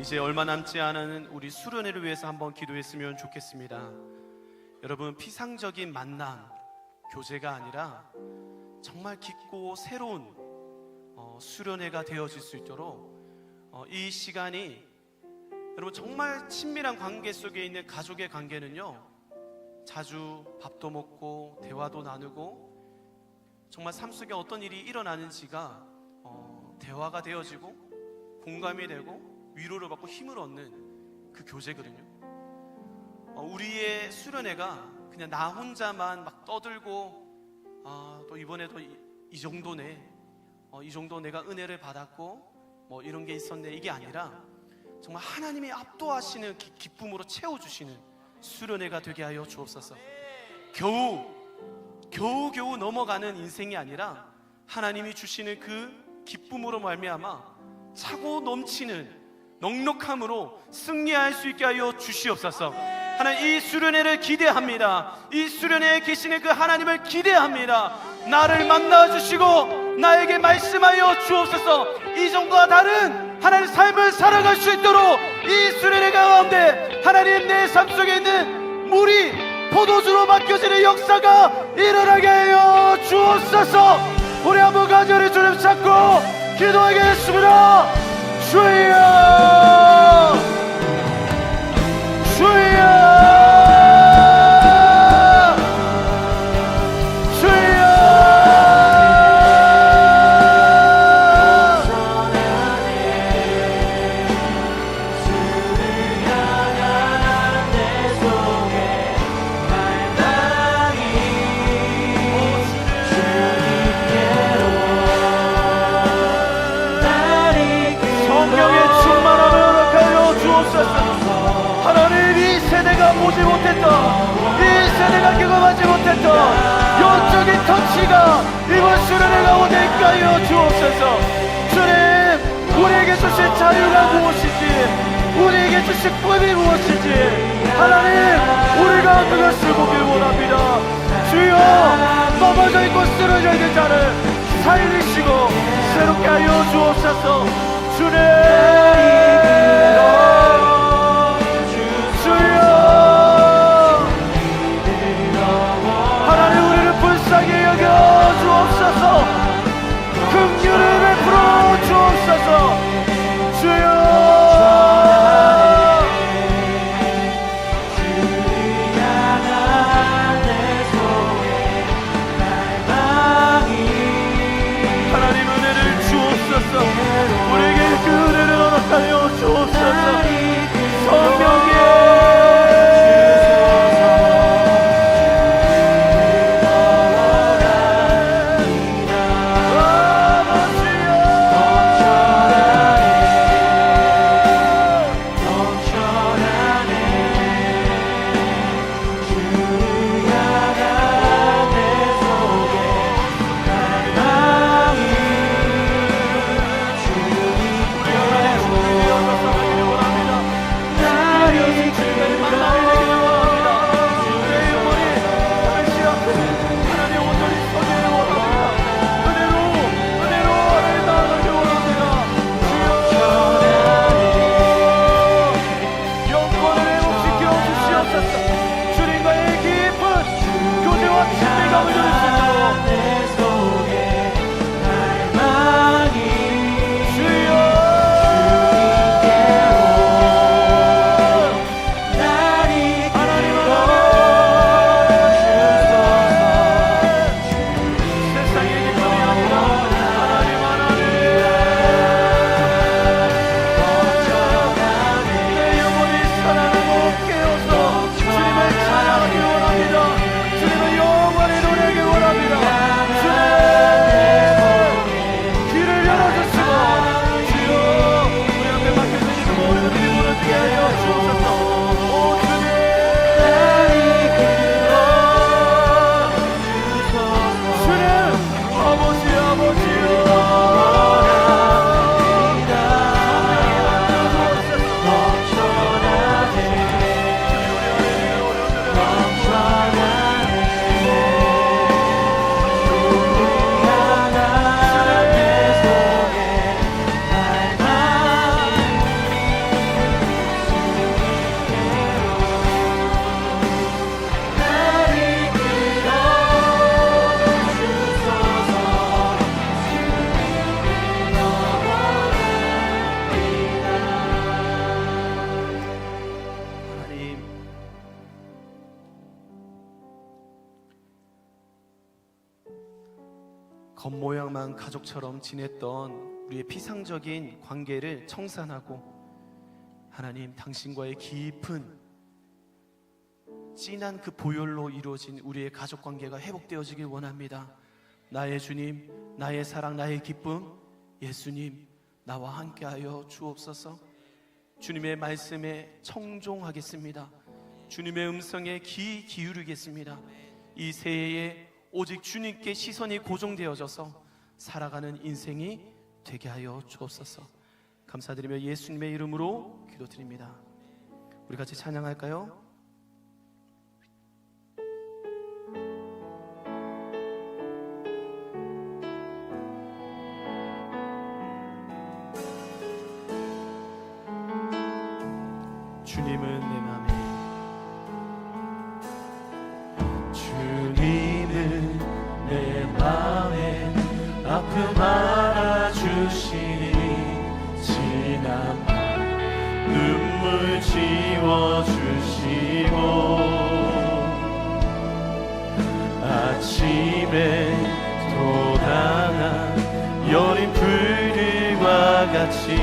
이제 얼마 남지 않은 우리 수련회를 위해서 한번 기도했으면 좋겠습니다. 여러분, 피상적인 만남, 교제가 아니라 정말 깊고 새로운 수련회가 되어질 수 있도록 이 시간이 여러분 정말 친밀한 관계 속에 있는 가족의 관계는요, 자주 밥도 먹고 대화도 나누고 정말 삶 속에 어떤 일이 일어나는지가 대화가 되어지고 공감이 되고 위로를 받고 힘을 얻는 그 교제거든요. 우리의 수련회가 그냥 나 혼자만 막 떠들고 또 이번에도 이 정도네, 이 정도 내가 은혜를 받았고 뭐 이런 게 있었네, 이게 아니라 정말 하나님이 압도하시는 기쁨으로 채워주시는 수련회가 되게 하여 주옵소서. 겨우 넘어가는 인생이 아니라 하나님이 주시는 그 기쁨으로 말미암아 차고 넘치는 넉넉함으로 승리할 수 있게 하여 주시옵소서. 하나님, 이 수련회를 기대합니다. 이 수련회에 계시는 그 하나님을 기대합니다. 나를 만나 주시고 나에게 말씀하여 주옵소서. 이전과 다른 하나님 삶을 살아갈 수 있도록 이 수련회 가운데 하나님 내 삶 속에 있는 물이 포도주로 바뀌어지는 역사가 일어나게 하여 주옵소서. 우리 한번 간절히 주님 찾고 기도하겠습니다. 주여, 주여, 보지 못했던, 이 세대가 경험하지 못했던 영적인 터치가 이번 수련회 가운데 있게 하여 주옵소서. 주님, 우리에게 주신 자유가 무엇인지, 우리에게 주신 꿈이 무엇인지 하나님, 우리가 그것을 보길 원합니다. 주여, 넘어져 있고 쓰러져 있는 자를 살리시고 새롭게 하여 주옵소서. 주님, 긍휼을 베풀어 주옵소서. 주여, 하나님 은혜를 주옵소서. 우리에게 그 은혜를 허락하여 주옵소서. 성령의 겉모양만 가족처럼 지냈던 우리의 피상적인 관계를 청산하고 하나님, 당신과의 깊은 진한 그 보혈로 이루어진 우리의 가족관계가 회복되어지길 원합니다. 나의 주님, 나의 사랑, 나의 기쁨, 예수님, 나와 함께하여 주옵소서. 주님의 말씀에 청종하겠습니다. 주님의 음성에 귀 기울이겠습니다. 이 새해에 오직 주님께 시선이 고정되어져서 살아가는 인생이 되게 하여 주옵소서. 감사드리며 예수님의 이름으로 기도드립니다. 우리 같이 찬양할까요? 주님은 내 맘에, 주님은 내 맘에 아픔 알아주시니 지난 밤 눈물 지워주시고 아침에 돋아난 여린 불들과 같이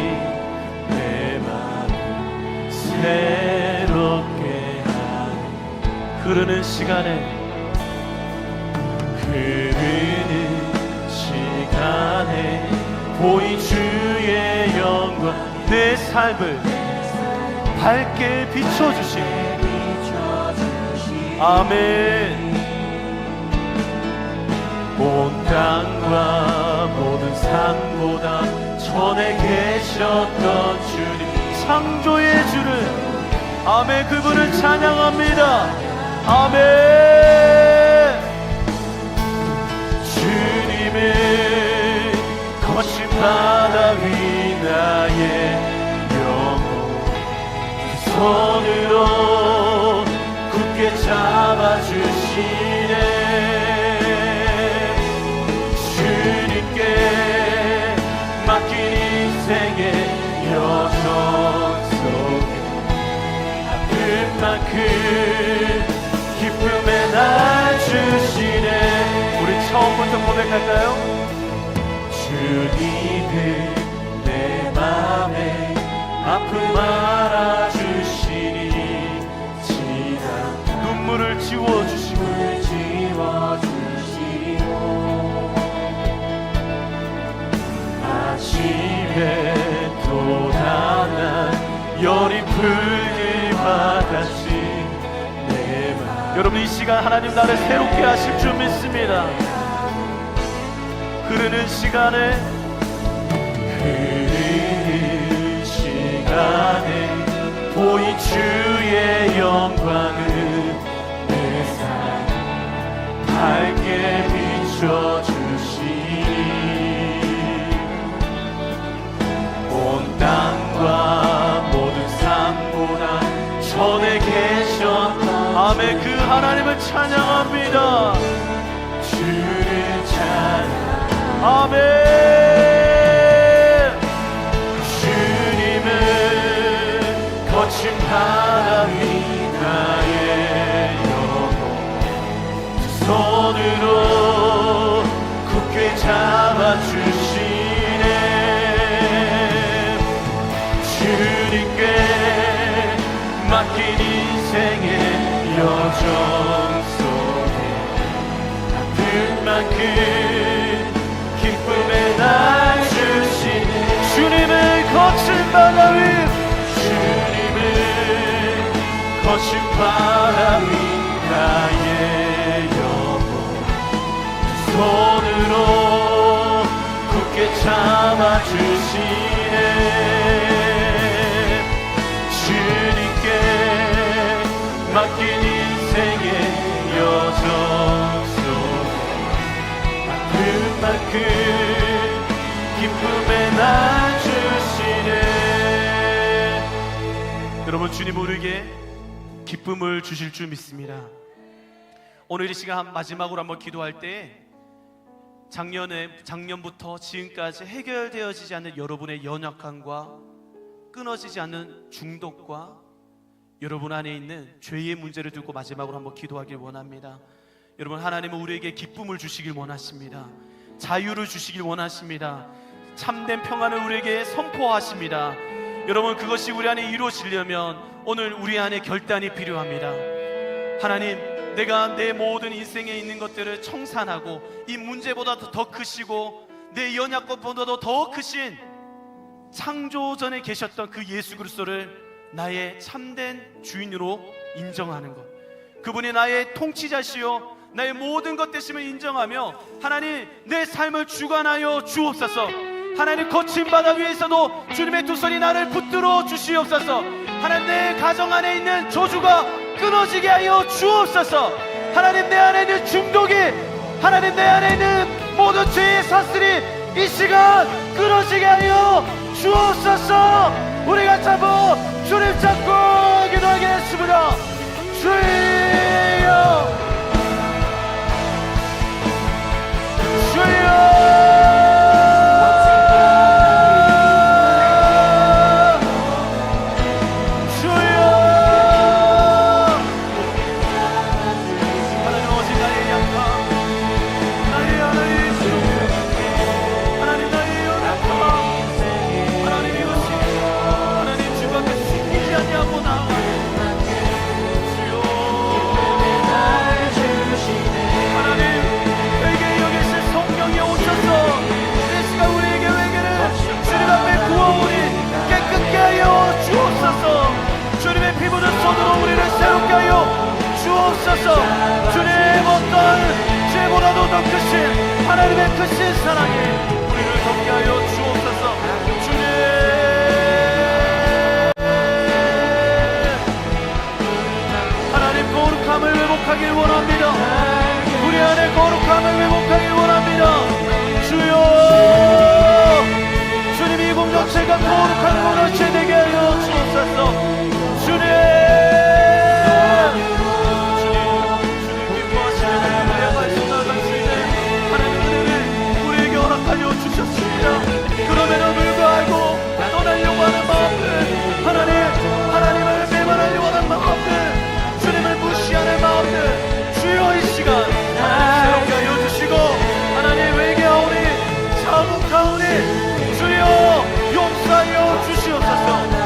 내 맘을 새롭게 하네. 흐르는 시간에 보인 주의 영광 내 삶을 밝게 비춰주시니 아멘. 온 땅과 모든 산보다 전에 계셨던 주님 창조의 주를 아멘 그분을 찬양합니다. 아멘. 주님의 거친 바다 위 나의 영혼 손으로 굳게 잡아주시네. 주님께 맡긴 인생의 여정 속에 아픈 만큼 기쁨의 날 주시네. 우리 처음부터 고백할까요? 주님은 내 맘에 아픔 알아주시니 지난 눈물을 지워주시고 아침에 돋아난 여린 불들과 같이 내 맘. 여러분 이 시간 하나님 나를 새롭게 하실 줄 믿습니다. 흐르는 시간에 보인 주의 영광을 내 삶 밝게 비춰주시니 온 땅과 모든 삶보다 전에 계셨던 아멘 그 하나님을 찬양합니다. 주를 찬양 아멘. 주님은 거친 바다 위 나의 영혼 두 손으로 굳게 잡아주시네. 주님께 맡긴 인생의 여정 속에 아픈 만큼 기쁨의 날 주시네. 주님은 거친 바다 위 주님은 거친 바다 위 나의 영혼 손으로 굳게 잡아주시네. 주님께 맡긴 인생의 여정 만큼 기쁨의 날 주시네. 여러분 주님 우리에게 기쁨을 주실 줄 믿습니다. 오늘 이 시간 마지막으로 한번 기도할 때 작년부터 지금까지 해결되어지지 않는 여러분의 연약함과 끊어지지 않는 중독과 여러분 안에 있는 죄의 문제를 두고 마지막으로 한번 기도하길 원합니다. 여러분 하나님은 우리에게 기쁨을 주시길 원하십니다. 자유를 주시길 원하십니다. 참된 평안을 우리에게 선포하십니다. 여러분 그것이 우리 안에 이루어지려면 오늘 우리 안에 결단이 필요합니다. 하나님 내가 내 모든 인생에 있는 것들을 청산하고 이 문제보다 더 크시고 내 연약것보다도 더 크신 창조전에 계셨던 그 예수 그리스도를 나의 참된 주인으로 인정하는 것, 그분이 나의 통치자시요 나의 모든 것 되심을 인정하며 하나님 내 삶을 주관하여 주옵소서. 하나님 거친 바다 위에서도 주님의 두 손이 나를 붙들어 주시옵소서. 하나님 내 가정 안에 있는 저주가 끊어지게 하여 주옵소서. 하나님 내 안에 있는 중독이, 하나님 내 안에 있는 모든 죄의 사슬이 이 시간 끊어지게 하여 주옵소서. 우리가 잡어 주님 잡고 기도하겠습니다. 주여 주여 주님 어떤 죄보다도 더 크신 하나님의 크신 사랑이 우리를 덮게 하여 주옵소서. 주님 하나님 거룩함을 회복하길 원합니다. 우리 안에 거룩함을 회복하길 원합니다. 주여 주님 이 공동체가 거룩한 공동체 되게 하여 주옵소서. 주님 그럼에도 불구하고 떠나려고 하는 마음들, 하나님을 배반하려고 하는 마음들, 주님을 무시하는 마음들, 주여 이 시간 하나님 새롭게 하여 주시고 하나님 회개하오니 자복하오니 주여 용서하여 주시옵소서.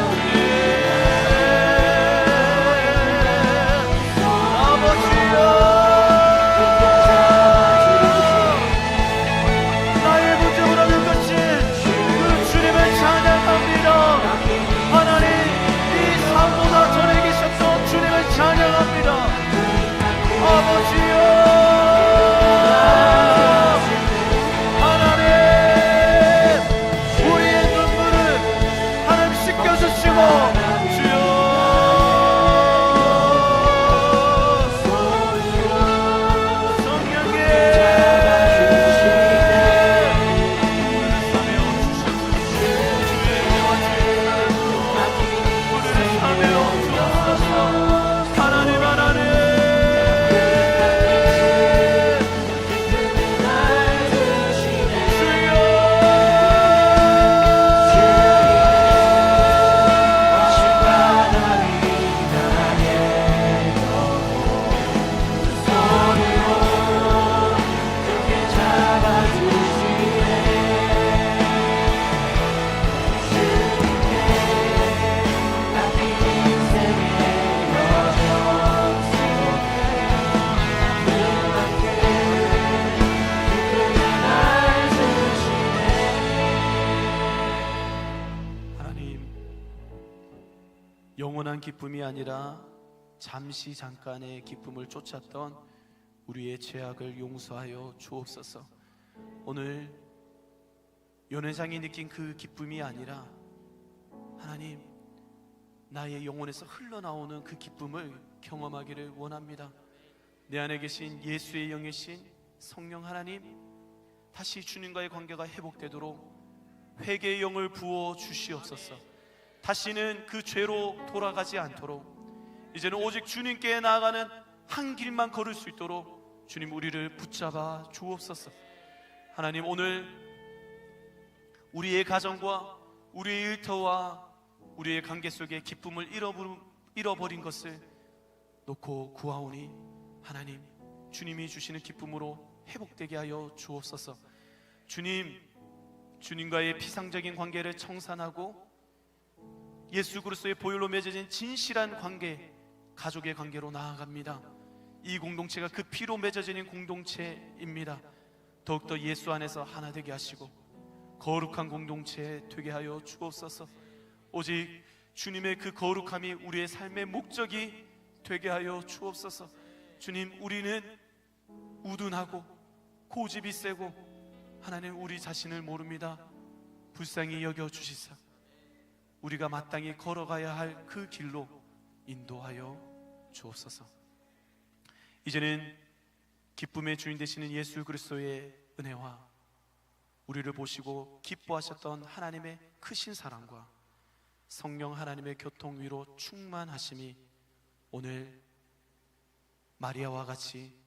영원한 기쁨이 아니라 잠시 잠깐의 기쁨을 쫓았던 우리의 죄악을 용서하여 주옵소서. 오늘 연회장이 느낀 그 기쁨이 아니라 하나님 나의 영혼에서 흘러나오는 그 기쁨을 경험하기를 원합니다. 내 안에 계신 예수의 영이신 성령 하나님, 다시 주님과의 관계가 회복되도록 회개의 영을 부어 주시옵소서. 다시는 그 죄로 돌아가지 않도록 이제는 오직 주님께 나아가는 한 길만 걸을 수 있도록 주님 우리를 붙잡아 주옵소서. 하나님 오늘 우리의 가정과 우리의 일터와 우리의 관계 속에 기쁨을 잃어버린 것을 놓고 구하오니 하나님 주님이 주시는 기쁨으로 회복되게 하여 주옵소서. 주님과의 피상적인 관계를 청산하고 예수 그리스도의 보혈로 맺어진 진실한 관계, 가족의 관계로 나아갑니다. 이 공동체가 그 피로 맺어지는 공동체입니다. 더욱더 예수 안에서 하나 되게 하시고 거룩한 공동체 되게 하여 주옵소서. 오직 주님의 그 거룩함이 우리의 삶의 목적이 되게 하여 주옵소서. 주님 우리는 우둔하고 고집이 세고 하나님 우리 자신을 모릅니다. 불쌍히 여겨 주시사 우리가 마땅히 걸어가야 할 그 길로 인도하여 주옵소서. 이제는 기쁨의 주인 되시는 예수 그리스도의 은혜와 우리를 보시고 기뻐하셨던 하나님의 크신 사랑과 성령 하나님의 교통 위로 충만하심이 오늘 마리아와 같이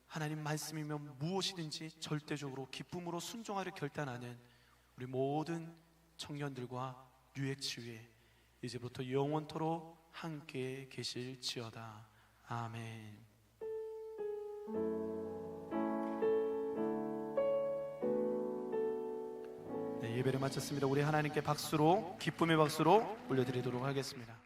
하나님 말씀이면 무엇이든지 절대적으로 기쁨으로 순종하려 결단하는 우리 모든 청년들과 유액치유에 이제부터 영원토록 함께 계실지어다. 아멘. 네, 예배를 마쳤습니다. 우리 하나님께 박수로, 기쁨의 박수로 올려드리도록 하겠습니다.